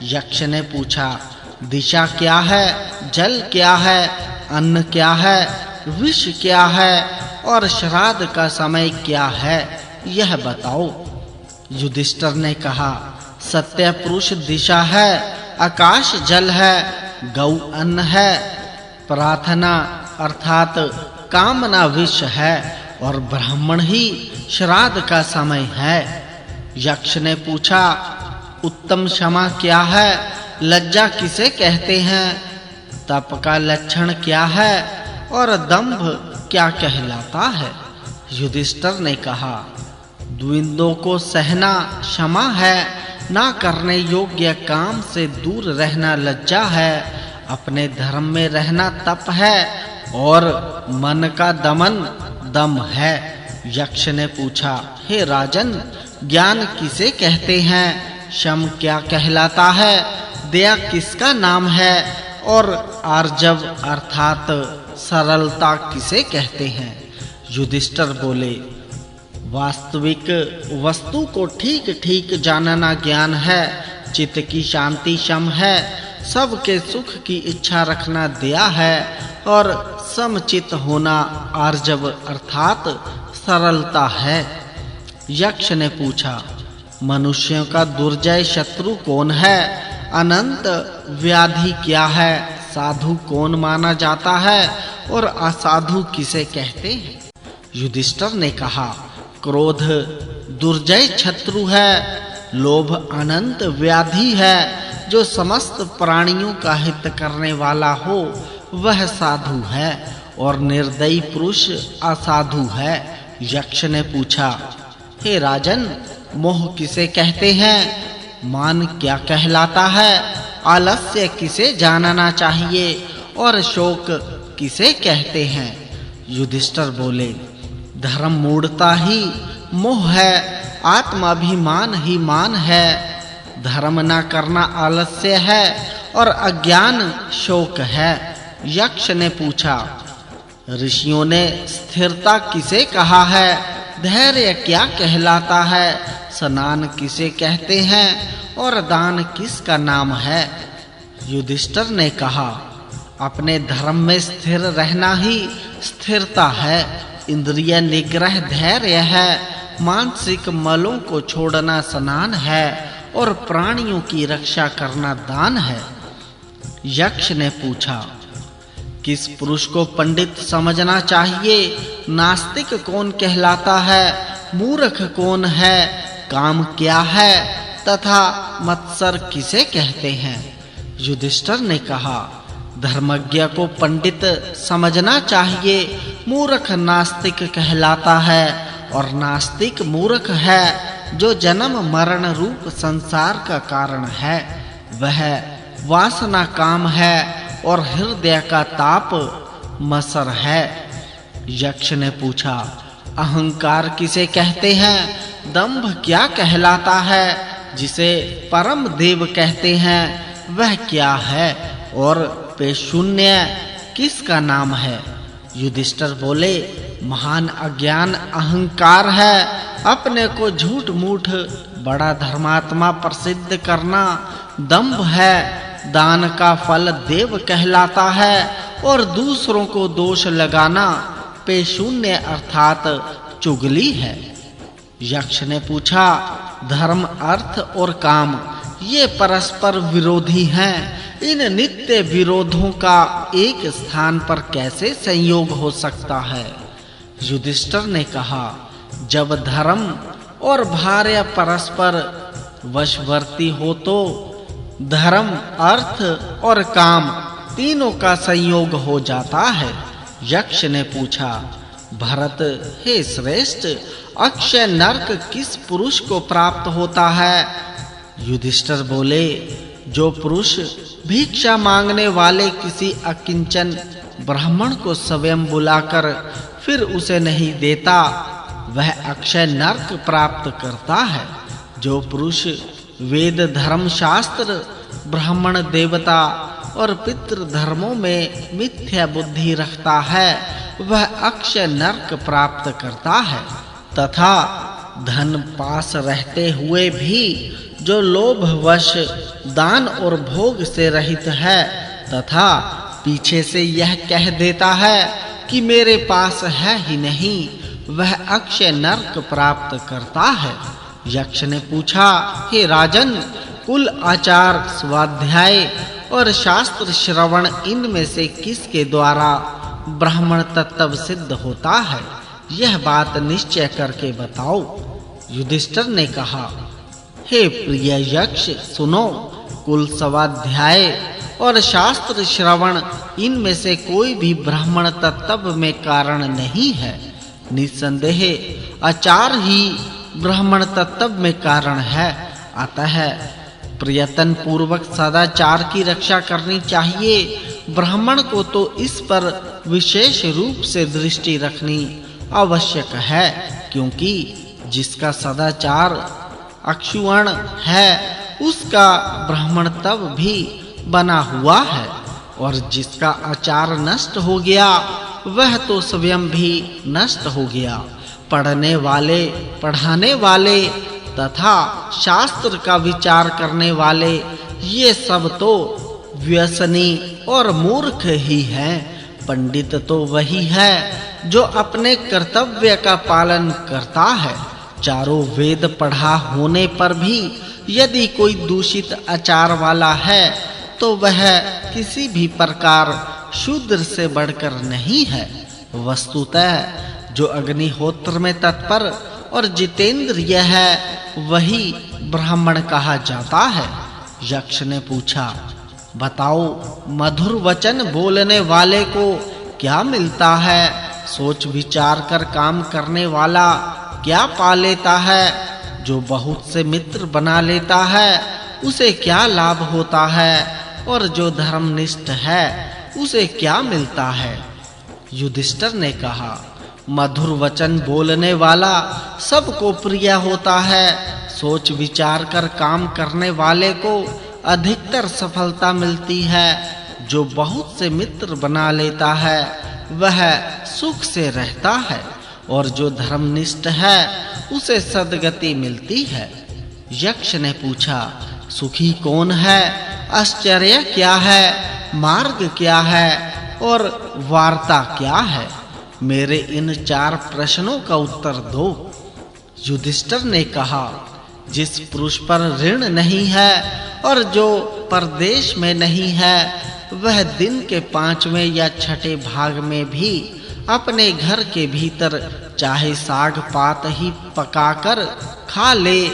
यक्ष ने पूछा, दिशा क्या है? जल क्या है? अन्न क्या है? विष क्या है? और श्राद्ध का समय क्या है? यह बताओ। युधिष्ठिर ने कहा, सत्य पुरुष दिशा है, आकाश जल है, गौ अन्न है, प्रार्थना अर्थात कामना विष है और ब्राह्मण ही श्राद्ध का समय है। यक्ष ने पूछा, उत्तम क्षमा क्या है? लज्जा किसे कहते हैं? तप का लक्षण क्या है और दंभ क्या कहलाता है? युधिष्ठिर ने कहा, द्वंद्वों को सहना क्षमा है। ना करने योग्य काम से दूर रहना लज्जा है। अपने धर्म में रहना तप है और मन का दमन दम है। यक्ष ने पूछा, हे राजन, ज्ञान किसे कहते हैं? शम क्या कहलाता है? दया किसका नाम है? और आर्जव अर्थात सरलता किसे कहते हैं? युधिष्ठिर बोले, वास्तविक वस्तु को ठीक-ठीक जानना ज्ञान है। चित्त की शांति शम है। सबके सुख की इच्छा रखना दया है और समचित होना आर्जव अर्थात सरलता है। यक्ष ने पूछा, मनुष्यों का दुर्जय शत्रु कौन है? अनंत व्याधि क्या है? साधु कौन माना जाता है और असाधु किसे कहते हैं? युधिष्ठिर ने कहा, क्रोध दुर्जय शत्रु है। लोभ अनंत व्याधि है। जो समस्त प्राणियों का हित करने वाला हो वह साधु है और निर्दयी पुरुष असाधु है। यक्ष ने पूछा, हे राजन, मोह किसे कहते हैं? मान क्या कहलाता है? आलस्य किसे जानना चाहिए और शोक किसे कहते हैं? युधिष्ठिर बोले, धर्म मूढ़ता ही मोह है, आत्माभिमान ही मान है। धर्म न करना आलस्य है और अज्ञान शोक है। यक्ष ने पूछा, ऋषियों ने स्थिरता किसे कहा है? धैर्य क्या कहलाता है? स्नान किसे कहते हैं और दान किसका नाम है? युधिष्ठिर ने कहा, अपने धर्म में स्थिर रहना ही स्थिरता है। इंद्रिय निग्रह धैर्य है। मानसिक मलों को छोड़ना स्नान है और प्राणियों की रक्षा करना दान है। यक्ष ने पूछा, किस पुरुष को पंडित समझना चाहिए? नास्तिक कौन कहलाता है? मूर्ख कौन है? काम क्या है तथा मत्सर किसे कहते हैं? युधिष्ठिर ने कहा, धर्मज्ञ को पंडित समझना चाहिए। मूर्ख नास्तिक कहलाता है और नास्तिक मूर्ख है जो जन्म मरण रूप संसार का कारण है। वह वासना काम है और हृदय का ताप मत्सर है। यक्ष ने पूछा, अहंकार किसे कहते हैं? दंभ क्या कहलाता है? जिसे परम देव कहते हैं वह क्या है और पेशून्य किसका नाम है? युधिष्ठिर बोले, महान अज्ञान अहंकार है। अपने को झूठ मूठ बड़ा धर्मात्मा प्रसिद्ध करना दंभ है। दान का फल देव कहलाता है और दूसरों को दोष लगाना पेशून्य अर्थात चुगली है। यक्ष ने पूछा, धर्म अर्थ और काम ये परस्पर विरोधी हैं। इन नित्य विरोधों का एक स्थान पर कैसे संयोग हो सकता है? युधिष्ठिर ने कहा, जब धर्म और भार्या परस्पर वशवर्ती हो तो धर्म, अर्थ और काम तीनों का संयोग हो जाता है। यक्ष ने पूछा, भरत, हे श्रेष्ठ, अक्षय नरक किस पुरुष को प्राप्त होता है? युधिष्ठिर बोले, जो पुरुष भिक्षा मांगने वाले किसी अकिंचन ब्राह्मण को स्वयं बुलाकर फिर उसे नहीं देता वह अक्षय नरक प्राप्त करता है। जो पुरुष वेद धर्म शास्त्र ब्राह्मण देवता और पितृ धर्मों में मिथ्या बुद्धि रखता है वह अक्षय नरक प्राप्त करता है। तथा धन पास रहते हुए भी जो लोभवश दान और भोग से रहित है तथा पीछे से यह कह देता है कि मेरे पास है ही नहीं, वह अक्षय नरक प्राप्त करता है। यक्ष ने पूछा, हे राजन, कुल आचार, स्वाध्याय और शास्त्र श्रवण इनमें से किसके द्वारा ब्राह्मण तत्व सिद्ध होता है? यह बात निश्चय करके बताओ। युधिष्ठिर ने कहा, हे प्रिय यक्ष, सुनो, कुल स्वाध्याय और शास्त्र श्रवण इनमें से कोई भी ब्राह्मण तत्व में कारण नहीं है। निसंदेह आचार ही ब्राह्मण तत्व में कारण है। अतः प्रयत्न पूर्वक सदाचार की रक्षा करनी चाहिए। ब्राह्मण को तो इस पर विशेष रूप से दृष्टि रखनी आवश्यक है, क्योंकि जिसका सदाचार अक्षुण्ण है उसका ब्राह्मणत्व भी बना हुआ है, और जिसका आचार नष्ट हो गया वह तो स्वयं भी नष्ट हो गया। पढ़ने वाले, पढ़ाने वाले तथा शास्त्र का विचार करने वाले ये सब तो व्यसनी और मूर्ख ही हैं। पंडित तो वही है जो अपने कर्तव्य का पालन करता है। चारों वेद पढ़ा होने पर भी यदि कोई दूषित आचार वाला है तो वह किसी भी प्रकार शूद्र से बढ़कर नहीं है। वस्तुतः जो अग्निहोत्र में तत्पर और जितेंद्रिय है वही ब्राह्मण कहा जाता है। यक्ष ने पूछा, बताओ मधुर वचन बोलने वाले को क्या मिलता है? सोच विचार कर काम करने वाला क्या पा लेता है? जो बहुत से मित्र बना लेता है उसे क्या लाभ होता है? और जो धर्मनिष्ठ है उसे क्या मिलता है? युधिष्ठिर ने कहा, मधुर वचन बोलने वाला सबको प्रिय होता है। सोच विचार कर काम करने वाले को अधिकतर सफलता मिलती है। जो बहुत से मित्र बना लेता है वह सुख से रहता है, और जो धर्मनिष्ठ है उसे सद्गति मिलती है। यक्ष ने पूछा, सुखी कौन है? आश्चर्य क्या है? मार्ग क्या है? और वार्ता क्या है? मेरे इन 4 प्रश्नों का उत्तर दो। युधिष्ठिर ने कहा, जिस पुरुष पर ऋण नहीं है और जो परदेश में नहीं है वह दिन के 5वें या 6ठे भाग में भी अपने घर के भीतर चाहे साग पात ही पकाकर खा ले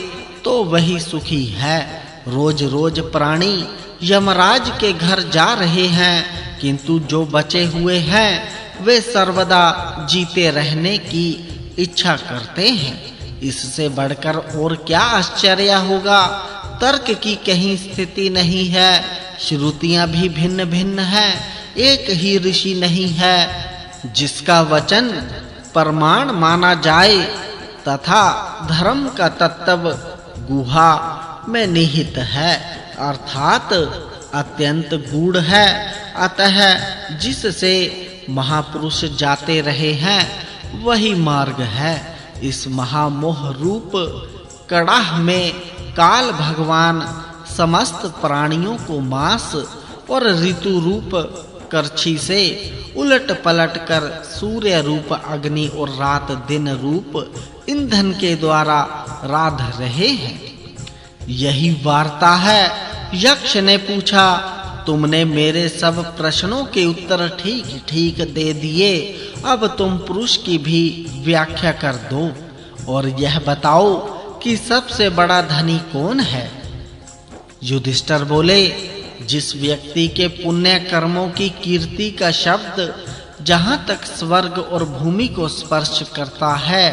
तो वही सुखी है। रोज-रोज प्राणी यमराज के घर जा रहे हैं, किंतु जो बचे हुए हैं वे सर्वदा जीते रहने की इच्छा करते हैं। इससे बढ़कर और क्या आश्चर्य होगा? तर्क की कहीं स्थिति नहीं है, श्रुतियां भी भिन्न-भिन्न हैं, एक ही ऋषि नहीं है जिसका वचन प्रमाण माना जाए, तथा धर्म का तत्व गुहा में निहित है, अर्थात अत्यंत गूढ़ है। अतः जिससे महापुरुष जाते रहे हैं वही मार्ग है। इस महामोह रूप कड़ाह में काल भगवान समस्त प्राणियों को मास और ऋतु रूप करछी से उलट पलट कर सूर्य रूप अग्नि और रात दिन रूप ईंधन के द्वारा राध रहे हैं। यही वार्ता है। यक्ष ने पूछा, तुमने मेरे सब प्रश्नों के उत्तर ठीक-ठीक दे दिए, अब तुम पुरुष की भी व्याख्या कर दो और यह बताओ कि सबसे बड़ा धनी कौन है? युधिष्ठिर बोले, जिस व्यक्ति के पुण्य कर्मों की कीर्ति का शब्द जहां तक स्वर्ग और भूमि को स्पर्श करता है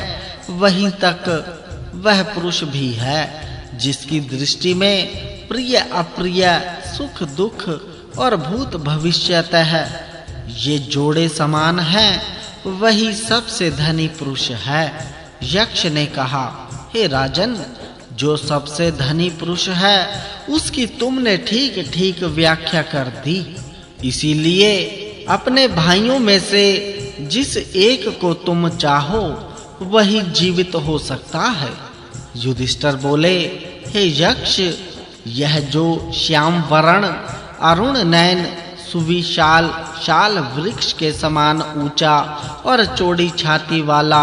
वहीं तक वह पुरुष भी है। जिसकी दृष्टि में प्रिय अप्रिय सुख दुख और भूत भविष्यतः ये जोड़े समान हैं, वही सबसे धनी पुरुष है। यक्ष ने कहा, हे राजन, जो सबसे धनी पुरुष है उसकी तुमने ठीक-ठीक व्याख्या कर दी। इसीलिए अपने भाइयों में से जिस एक को तुम चाहो वही जीवित हो सकता है। युधिष्ठिर बोले, हे यक्ष, यह जो श्याम वर्ण अरुण नयन सुविशाल शाल वृक्ष के समान ऊंचा और चौड़ी छाती वाला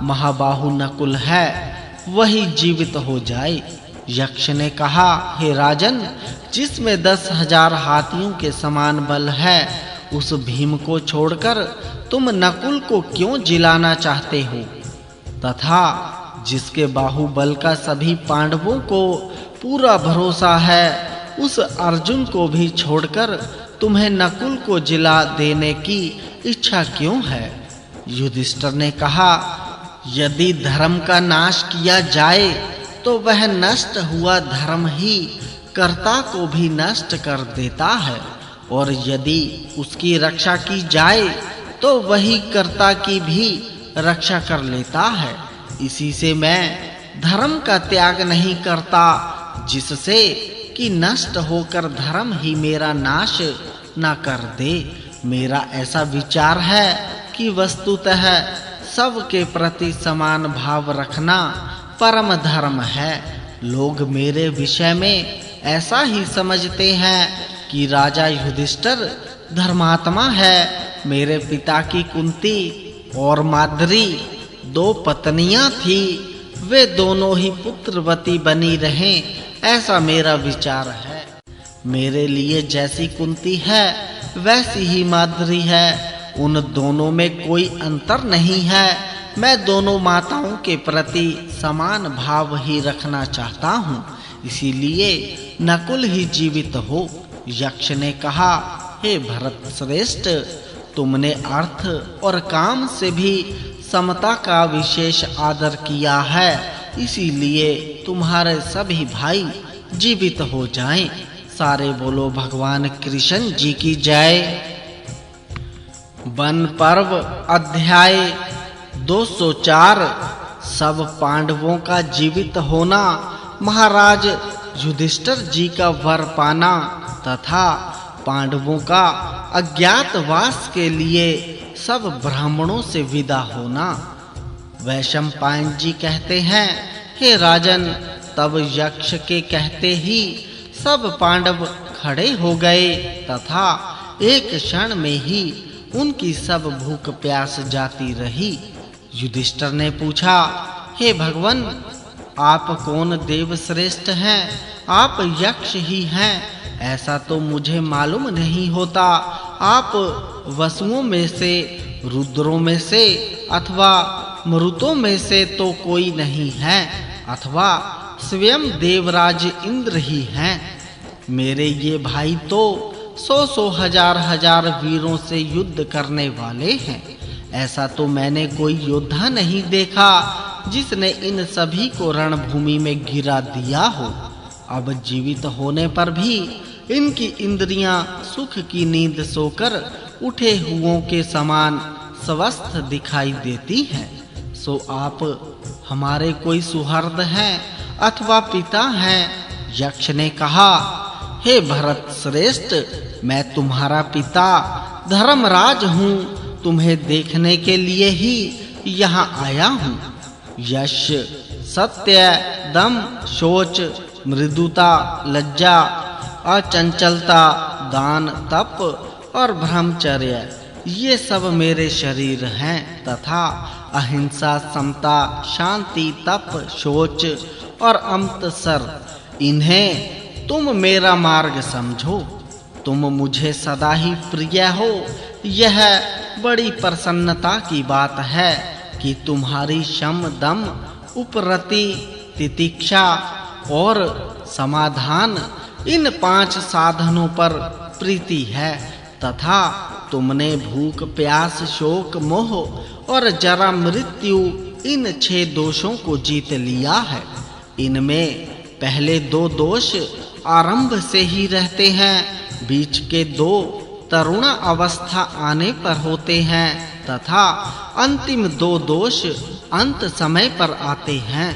महाबाहु नकुल है वही जीवित हो जाए। यक्ष ने कहा, हे राजन, जिसमें 10,000 हाथियों के समान बल है उस भीम को छोड़कर तुम नकुल को क्यों जिलाना चाहते हो? तथा जिसके बाहुबल का सभी पांडवों को पूरा भरोसा है उस अर्जुन को भी छोड़कर तुम्हें नकुल को जिला देने की इच्छा क्यों है? युधिष्ठिर ने कहा, यदि धर्म का नाश किया जाए तो वह नष्ट हुआ धर्म ही कर्ता को भी नष्ट कर देता है, और यदि उसकी रक्षा की जाए तो वही कर्ता की भी रक्षा कर लेता है। इसी से मैं धर्म का त्याग नहीं करता, जिससे कि नष्ट होकर धर्म ही मेरा नाश न कर दे। मेरा ऐसा विचार है कि वस्तुतः सबके प्रति समान भाव रखना परम धर्म है। लोग मेरे विषय में ऐसा ही समझते हैं कि राजा युधिष्ठिर धर्मात्मा है। मेरे पिता की कुंती और माद्री 2 पत्नियां थी, वे दोनों ही पुत्रवती बनी रहें, ऐसा मेरा विचार है। मेरे लिए जैसी कुंती है वैसी ही माद्री है, उन दोनों में कोई अंतर नहीं है। मैं दोनों माताओं के प्रति समान भाव ही रखना चाहता हूँ, इसीलिए नकुल ही जीवित हो। यक्ष ने कहा, हे भरत श्रेष्ठ, तुमने अर्थ और काम से भी समता का विशेष आदर किया है, इसीलिए तुम्हारे सभी भाई जीवित हो जाएं। सारे बोलो भगवान कृष्ण जी की जय। वन पर्व अध्याय 204। सब पांडवों का जीवित होना, महाराज युधिष्ठिर जी का वर पाना तथा पांडवों का अज्ञातवास के लिए सब ब्राह्मणों से विदा होना। वैशंपायन जी कहते हैं, हे राजन, तब यक्ष के कहते ही सब पांडव खड़े हो गए तथा एक क्षण में ही उनकी सब भूख प्यास जाती रही। युधिष्ठिर ने पूछा, हे भगवन, आप कौन देव श्रेष्ठ हैं? आप यक्ष ही हैं, ऐसा तो मुझे मालूम नहीं होता। आप वसुओं में से, रुद्रों में से अथवा मरुतों में से तो कोई नहीं है, अथवा स्वयं देवराज इंद्र ही हैं। मेरे ये भाई तो 100 हजार वीरों से युद्ध करने वाले हैं। ऐसा तो मैंने कोई योद्धा नहीं देखा जिसने इन सभी को रणभूमि में गिरा दिया हो। अब जीवित होने पर भी इनकी इंद्रियां सुख की नींद सोकर उठे हुओं के समान स्वस्थ दिखाई देती हैं। सो आप हमारे कोई सुहृद हैं अथवा पिता हैं? यक्ष ने कहा, हे भरत श्रेष्ठ, मैं तुम्हारा पिता धर्मराज हूँ, तुम्हें देखने के लिए ही यहाँ आया हूँ। यश, सत्य, दम, शोच, मृदुता, लज्जा, अचंचलता, दान, तप और ब्रह्मचर्य, ये सब मेरे शरीर हैं तथा अहिंसा, समता, शांति, तप, शोच और अमृतसर, इन्हें तुम मेरा मार्ग समझो। तुम मुझे सदा ही प्रिय हो। यह बड़ी प्रसन्नता की बात है कि तुम्हारी शम, दम, उपरति, तितिक्षा और समाधान, इन 5 साधनों पर प्रीति है तथा तुमने भूख, प्यास, शोक, मोह और जरा मृत्यु, इन 6 दोषों को जीत लिया है। इनमें पहले 2 दोष आरंभ से ही रहते हैं, बीच के 2 तरुण अवस्था आने पर होते हैं तथा अंतिम 2 दोष अंत समय पर आते हैं।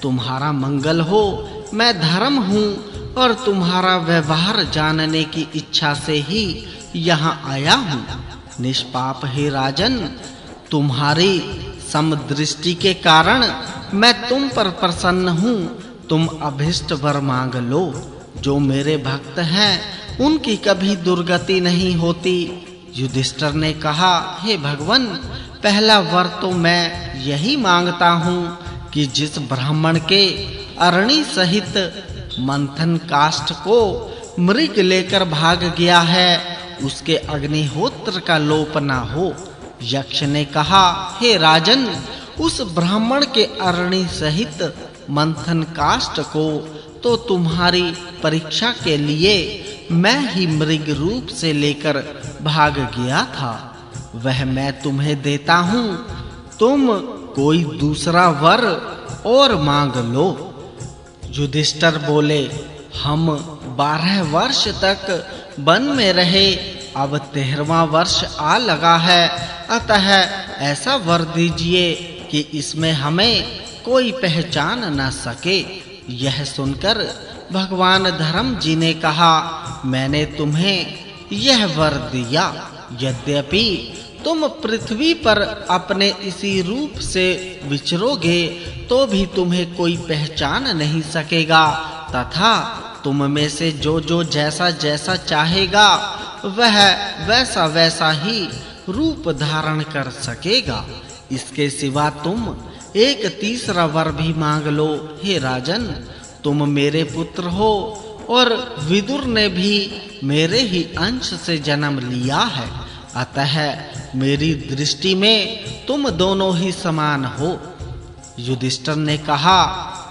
तुम्हारा मंगल हो। मैं धर्म हूँ और तुम्हारा व्यवहार जानने की इच्छा से ही यहाँ आया हूँ। निष्पाप हे राजन, तुम्हारी समदृष्टि के कारण मैं तुम पर प्रसन्न हूँ। तुम अभिष्ट वर मांग लो। जो मेरे भक्त हैं उनकी कभी दुर्गति नहीं होती। युधिष्ठिर ने कहा, हे भगवन, पहला वर तो मैं यही मांगता हूँ कि जिस ब्राह्मण के अरणि सहित मंथन काष्ठ को मृग लेकर भाग गया है, उसके अग्निहोत्र का लोप ना हो। यक्ष ने कहा, हे राजन, उस ब्राह्मण के अरणि सहित मंथन काष्ठ को तो तुम्हारी परीक्षा के लिए मैं ही मृग रूप से लेकर भाग गया था, वह मैं तुम्हें देता हूँ। तुम कोई दूसरा वर और मांग लो। युधिष्ठिर बोले, हम 12 वर्ष तक वन में रहे, अब 13वां वर्ष आ लगा है, अतः ऐसा वर दीजिए कि इसमें हमें कोई पहचान न सके। यह सुनकर भगवान धर्म जी ने कहा, मैंने तुम्हें यह वर दिया, यद्यपि तुम पृथ्वी पर अपने इसी रूप से विचरोगे तो भी तुम्हें कोई पहचान नहीं सकेगा तथा तुम में से जो जैसा जैसा चाहेगा वह वैसा वैसा ही रूप धारण कर सकेगा। इसके सिवा तुम एक तीसरा वर भी मांग लो। हे राजन, तुम मेरे पुत्र हो और विदुर ने भी मेरे ही अंश से जन्म लिया है, अतः मेरी दृष्टि में तुम दोनों ही समान हो। युधिष्ठिर ने कहा,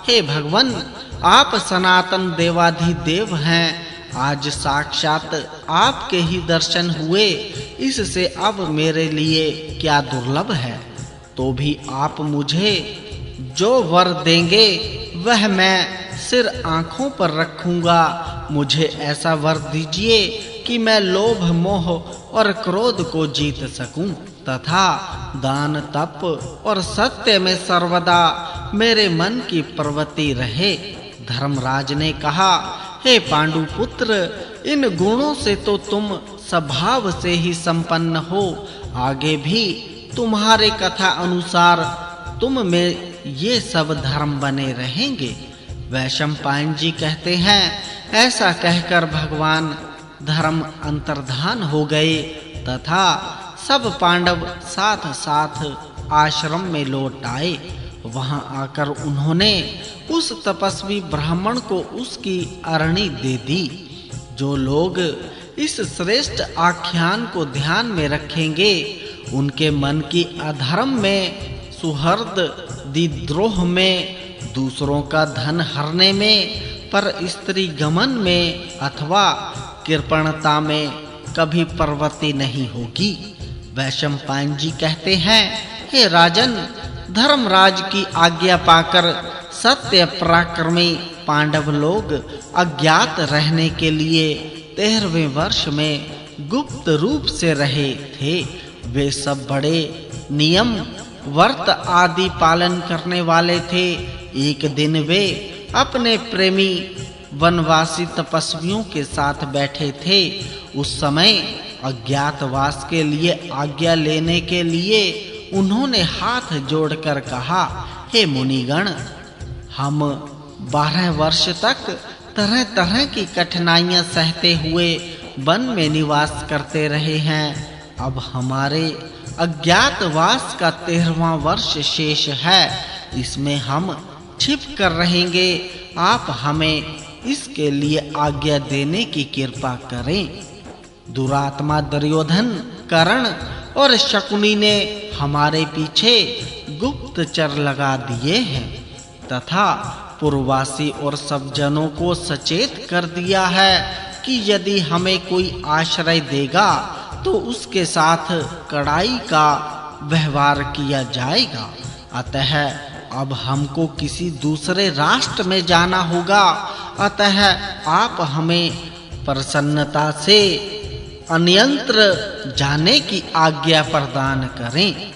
हे भगवन, आप सनातन देवाधिदेव हैं। आज साक्षात आपके ही दर्शन हुए, इससे अब मेरे लिए क्या दुर्लभ है। तो भी आप मुझे जो वर देंगे वह मैं सिर आंखों पर रखूंगा। मुझे ऐसा वर दीजिए कि मैं लोभ, मोह और क्रोध को जीत सकूं तथा दान, तप और सत्य में सर्वदा मेरे मन की प्रवृत्ति रहे। धर्मराज ने कहा, हे पांडु पुत्र, इन गुणों से तो तुम स्वभाव से ही संपन्न हो। आगे भी तुम्हारे कथा अनुसार तुम में ये सब धर्म बने रहेंगे। वैशंपायन जी कहते हैं, ऐसा कहकर भगवान धर्म अंतर्धान हो गए तथा सब पांडव साथ साथ आश्रम में लौट आए। वहां आकर उन्होंने उस तपस्वी ब्राह्मण को उसकी अरणी दे दी। जो लोग इस श्रेष्ठ आख्यान को ध्यान में रखेंगे, उनके मन की अधर्म में, सुहृद विद्रोह में, दूसरों का धन हरने में, पर स्त्री गमन में अथवा कृपणता में कभी प्रवृत्ति नहीं होगी। वैशंपायन जी कहते हैं, हे राजन, धर्मराज की आज्ञा पाकर सत्य पराक्रमी पांडव लोग अज्ञात रहने के लिए 13वें वर्ष में गुप्त रूप से रहे थे। वे सब बड़े नियम, व्रत आदि पालन करने वाले थे। एक दिन वे अपने प्रेमी वनवासी तपस्वियों के साथ बैठे थे। उस समय अज्ञातवास के लिए आज्ञा लेने के लिए उन्होंने हाथ जोड़कर कहा, हे मुनिगण, हम 12 वर्ष तक तरह-तरह की कठिनाइयां सहते हुए वन में निवास करते रहे हैं। अब हमारे अज्ञातवास का 13वां वर्ष शेष है। इसमें हम छिप कर रहेंगे। आप हमें इसके लिए आज्ञा देने की कृपा करें। दुरात्मा दुर्योधन, कर्ण और शकुनी ने हमारे पीछे गुप्तचर लगा दिए हैं तथा पूर्ववासी और सब जनों को सचेत कर दिया है कि यदि हमें कोई आश्रय देगा तो उसके साथ कड़ाई का व्यवहार किया जाएगा। अतः अब हमको किसी दूसरे राष्ट्र में जाना होगा। अतः आप हमें प्रसन्नता से अन्यंत्र जाने की आज्ञा प्रदान करें।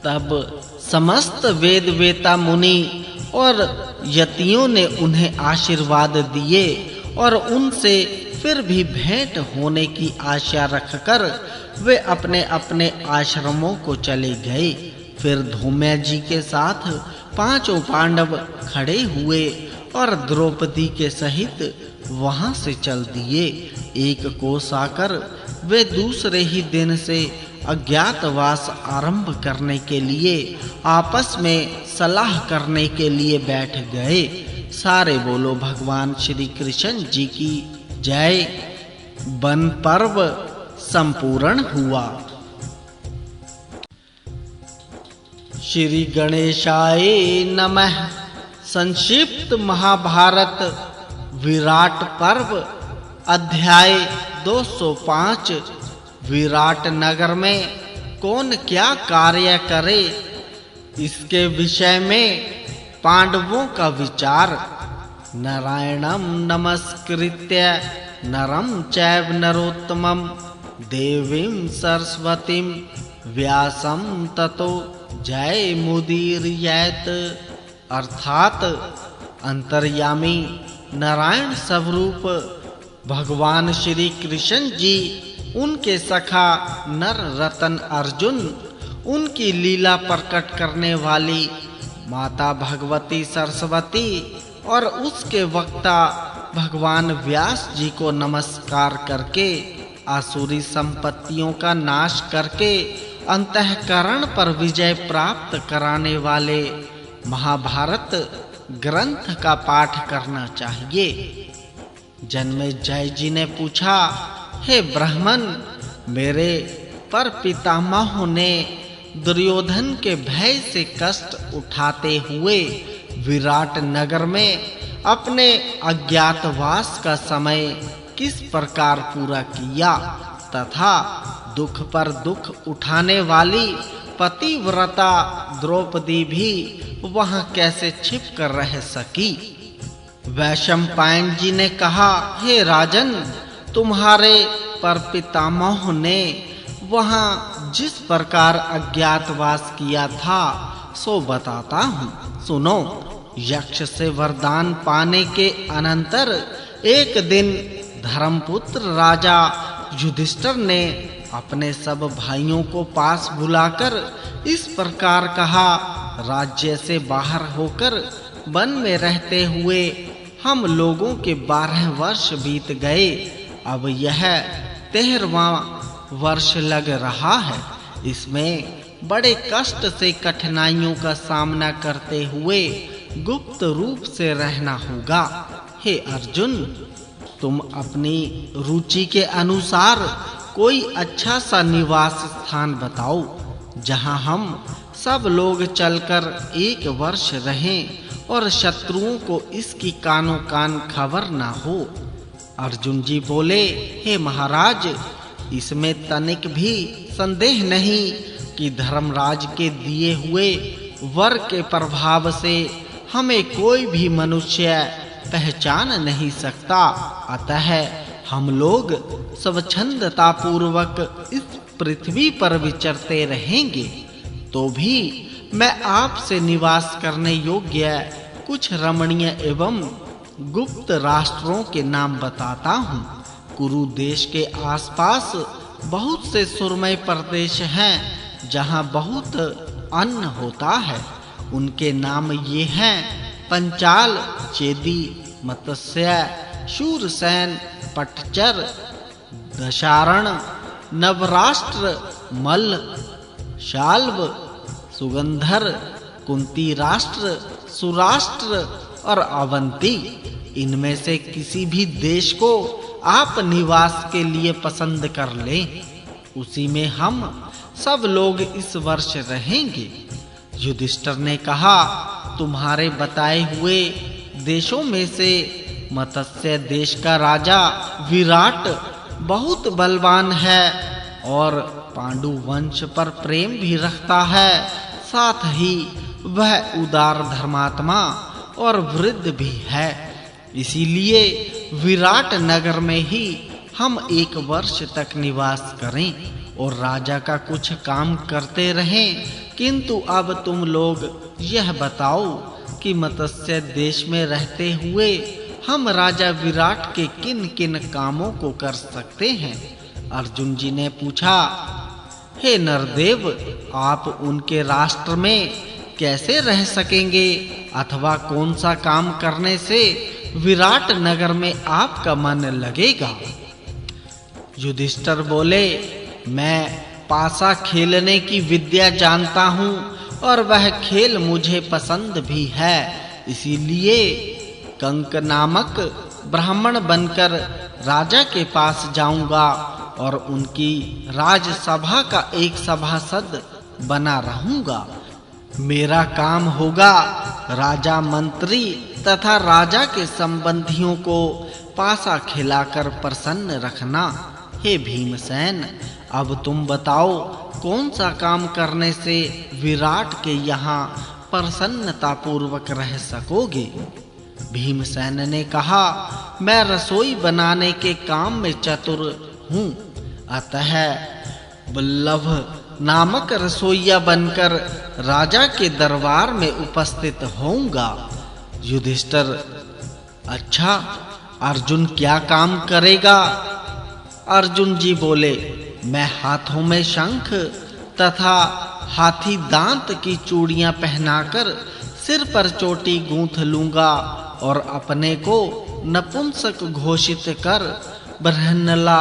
तब समस्त वेद वेता मुनि और यतियों ने उन्हें आशीर्वाद दिए और उनसे फिर भी भेंट होने की आशा रखकर वे अपने-अपने आश्रमों को चले गए। फिर धूम्य जी के साथ 5 पांडव खड़े हुए और द्रौपदी के सहित वहां से चल दिए। एक कोस आकर वे दूसरे ही दिन से अज्ञातवास आरंभ करने के लिए आपस में सलाह करने के लिए बैठ गए। सारे बोलो भगवान श्री कृष्ण जी की जय। वन पर्व संपूर्ण हुआ। श्री गणेशाय नमः। संक्षिप्त महाभारत विराट पर्व अध्याय 205। विराट नगर में कौन क्या कार्य करे, इसके विषय में पांडवों का विचार। नारायणं नमस्कृत्य नरं चैव नरोत्तमं देवीं सरस्वतीं व्यासं ततो जयमुदीरयेत्। अर्थात अंतर्यामी नारायण स्वरूप भगवान श्री कृष्ण जी, उनके सखा नर रतन अर्जुन, उनकी लीला प्रकट करने वाली माता भगवती सरस्वती और उसके वक्ता भगवान व्यास जी को नमस्कार करके आसुरी संपत्तियों का नाश करके अंतःकरण पर विजय प्राप्त कराने वाले महाभारत ग्रंथ का पाठ करना चाहिए। जन्मेजय जी ने पूछा, हे ब्राह्मण, मेरे पर पितामह ने दुर्योधन के भय से कष्ट उठाते हुए विराट नगर में अपने अज्ञातवास का समय किस प्रकार पूरा किया तथा दुख पर दुख उठाने वाली पतिव्रता द्रौपदी भी वहां कैसे छिप कर रह सकी। वैशंपायन जी ने कहा, हे राजन, तुम्हारे परपितामह ने वहां जिस प्रकार अज्ञातवास किया था सो बताता हूँ, सुनो। यक्ष से वरदान पाने के अनंतर एक दिन धर्मपुत्र राजा युधिष्ठिर ने अपने सब भाइयों को पास बुलाकर इस प्रकार कहा, राज्य से बाहर होकर वन में रहते हुए हम लोगों के 12 वर्ष बीत गए। अब यह 13वां वर्ष लग रहा है। इसमें बड़े कष्ट से कठिनाइयों का सामना करते हुए गुप्त रूप से रहना होगा। हे अर्जुन, तुम अपनी रुचि के अनुसार कोई अच्छा सा निवास स्थान बताओ जहां हम सब लोग चलकर 1 वर्ष रहें और शत्रुओं को इसकी कानो कान खबर ना हो। अर्जुन जी बोले, हे महाराज, इसमें तनिक भी संदेह नहीं कि धर्मराज के दिए हुए वर के प्रभाव से हमें कोई भी मनुष्य पहचान नहीं सकता। अतः हम लोग स्वच्छंदता पूर्वक इस पृथ्वी पर विचरते रहेंगे। तो भी मैं आपसे निवास करने योग्य कुछ रमणीय एवं गुप्त राष्ट्रों के नाम बताता हूँ। कुरु देश के आसपास बहुत से सुरमय प्रदेश हैं जहाँ बहुत अन्न होता है। उनके नाम ये हैं पंचाल, चेदी, मत्स्य, शूरसेन, पटचर, दशारण, नवराष्ट्र, मल्ल, शाल्व, सुगंधर, कुंती राष्ट्र, सुराष्ट्र और अवंती। इनमें से किसी भी देश को आप निवास के लिए पसंद कर लें, उसी में हम सब लोग इस वर्ष रहेंगे। युधिष्ठिर ने कहा, तुम्हारे बताए हुए देशों में से मत्स्य देश का राजा विराट बहुत बलवान है और पांडु वंश पर प्रेम भी रखता है। साथ ही वह उदार धर्मात्मा और वृद्ध भी है। इसीलिए विराट नगर में ही हम 1 वर्ष तक निवास करें और राजा का कुछ काम करते रहें। किंतु अब तुम लोग यह बताओ कि मत्स्य देश में रहते हुए हम राजा विराट के किन-किन कामों को कर सकते हैं। अर्जुन जी ने पूछा, हे नरदेव, आप उनके राष्ट्र में कैसे रह सकेंगे अथवा कौन सा काम करने से विराट नगर में आपका मन लगेगा। युधिष्ठिर बोले, मैं पासा खेलने की विद्या जानता हूँ और वह खेल मुझे पसंद भी है। इसीलिए कंक नामक ब्राह्मण बनकर राजा के पास जाऊंगा और उनकी राजसभा का एक सभासद बना रहूंगा। मेरा काम होगा राजा, मंत्री तथा राजा के संबंधियों को पासा खिलाकर प्रसन्न रखना। हे भीमसेन, अब तुम बताओ कौन सा काम करने से विराट के यहाँ प्रसन्नता पूर्वक रह सकोगे। भीमसेन ने कहा, मैं रसोई बनाने के काम में चतुर हूँ, अतः बल्लभ नामक रसोइया बनकर राजा के दरबार में उपस्थित होऊंगा। युधिष्ठिर, अच्छा, अर्जुन क्या काम करेगा? अर्जुन जी बोले, मैं हाथों में शंख तथा हाथी दांत की चूड़ियां पहनाकर सिर पर चोटी गूंथ लूंगा और अपने को नपुंसक घोषित कर बरहन्नला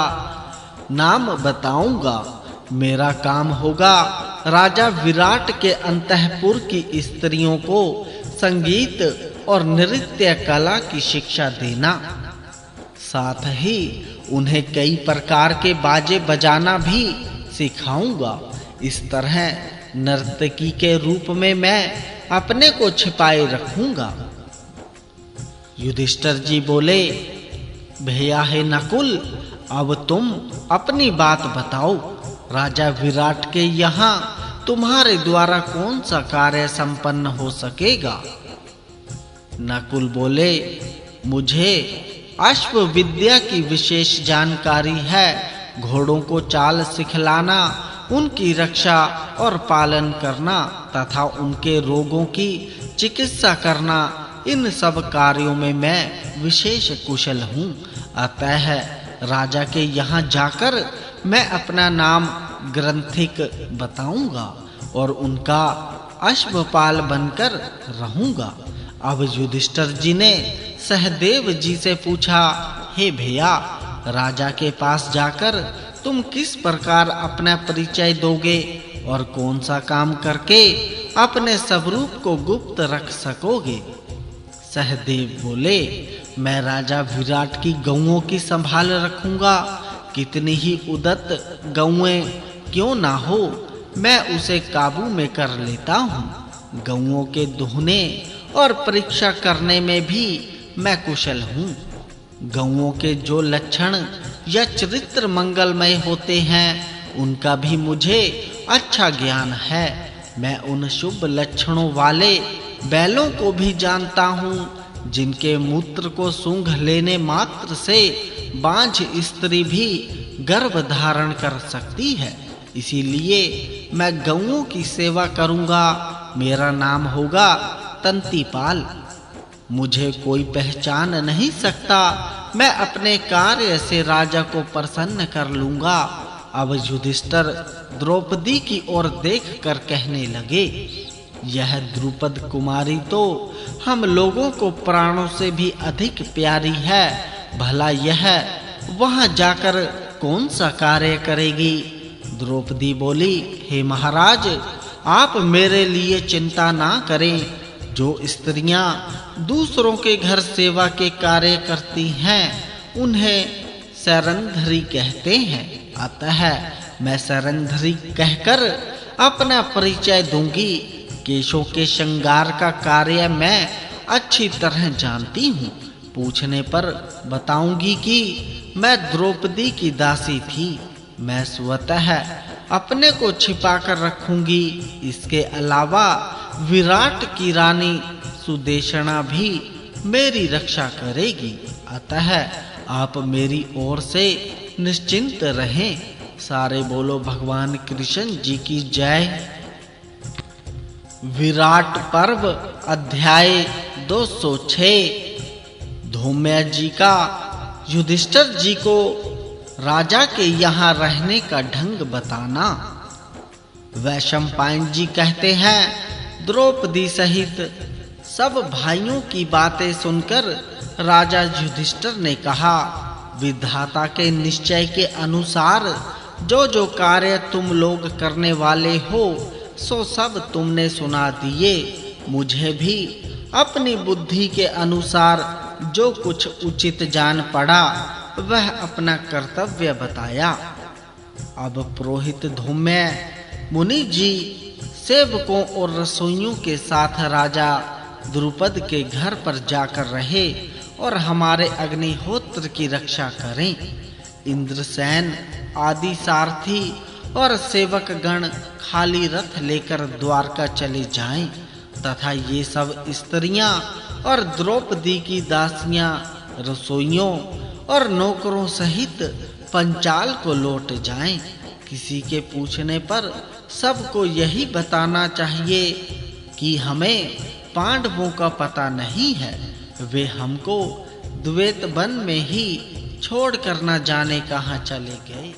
नाम बताऊंगा। मेरा काम होगा राजा विराट के अंतःपुर की स्त्रियों को संगीत और नृत्य कला की शिक्षा देना। साथ ही उन्हें कई प्रकार के बाजे बजाना भी सिखाऊंगा। इस तरह नर्तकी के रूप में मैं अपने को छिपाए रखूंगा। युधिष्ठिर जी बोले, भैया हे नकुल, अब तुम अपनी बात बताओ। राजा विराट के यहाँ तुम्हारे द्वारा कौन सा कार्य संपन्न हो सकेगा? नकुल बोले, मुझे अश्व विद्या की विशेष जानकारी है। घोड़ों को चाल सिखलाना, उनकी रक्षा और पालन करना तथा उनके रोगों की चिकित्सा करना, इन सब कार्यों में मैं विशेष कुशल हूँ। अतः राजा के यहाँ जाकर मैं अपना नाम ग्रंथिक बताऊंगा और उनका अश्वपाल बनकर रहूंगा। अब युधिष्ठिर जी ने सहदेव जी से पूछा, हे भैया, राजा के पास जाकर तुम किस प्रकार अपना परिचय दोगे और कौन सा काम करके अपने स्वरूप को गुप्त रख सकोगे? सहदेव बोले, मैं राजा विराट की गौओं की संभाल रखूंगा। कितनी ही उदत गौएं क्यों ना हो, मैं उसे काबू में कर लेता हूँ। गौओं के दुहने और परीक्षा करने में भी मैं कुशल हूँ। गौओं के जो लक्षण या चरित्र मंगलमय होते हैं, उनका भी मुझे अच्छा ज्ञान है। मैं उन शुभ लक्षणों वाले बैलों को भी जानता हूँ, जिनके मूत्र को सूंघ लेने मात्र से बांझ स्त्री भी गर्भ धारण कर सकती है। इसीलिए मैं गौओं की सेवा करूंगा। मेरा नाम होगा तंतीपाल। मुझे कोई पहचान नहीं सकता। मैं अपने कार्य से राजा को प्रसन्न कर लूंगा। अब युधिष्ठिर द्रौपदी की ओर देखकर कहने लगे, यह द्रुपद कुमारी तो हम लोगों को प्राणों से भी अधिक प्यारी है। भला यह वहां जाकर कौन सा कार्य करेगी? द्रौपदी बोली, हे महाराज, आप मेरे लिए चिंता ना करें। जो स्त्रियां दूसरों के घर सेवा के कार्य करती हैं, उन्हें सरंधरी कहते हैं। अतः मैं सरंधरी कहकर अपना परिचय दूंगी। केशों के श्रृंगार का कार्य मैं अच्छी तरह जानती हूँ। पूछने पर बताऊंगी कि मैं द्रौपदी की दासी थी। मैं स्वतः अपने को छिपा कर रखूंगी। इसके अलावा विराट की रानी सुदेशना भी मेरी रक्षा करेगी। अतः आप मेरी ओर से निश्चिंत रहें। सारे बोलो भगवान कृष्ण जी की जय। विराट पर्व अध्याय 206। धौम्य जी का युधिष्ठिर जी को राजा के यहाँ रहने का ढंग बताना। वैशंपायन जी कहते हैं, द्रौपदी सहित सब भाइयों की बातें सुनकर राजा युधिष्ठिर ने कहा, विधाता के निश्चय के अनुसार जो जो कार्य तुम लोग करने वाले हो, सो सब तुमने सुना दिए। मुझे भी अपनी बुद्धि के अनुसार जो कुछ उचित जान पड़ा, वह अपना कर्तव्य बताया। अब पुरोहित धौम्य मुनि जी सेवकों और रसोइयों के साथ राजा द्रुपद के घर पर जाकर रहे और हमारे अग्निहोत्र की रक्षा करें। इंद्रसेन आदि सारथी और सेवक गण खाली रथ लेकर द्वारका चले जाएं तथा ये सब स्त्रियां और द्रौपदी की दासियां रसोइयों और नौकरों सहित पंचाल को लौट जाएं। किसी के पूछने पर सबको यही बताना चाहिए कि हमें पांडवों का पता नहीं है। वे हमको द्वैत वन में ही छोड़ कर न जाने कहां चले गए।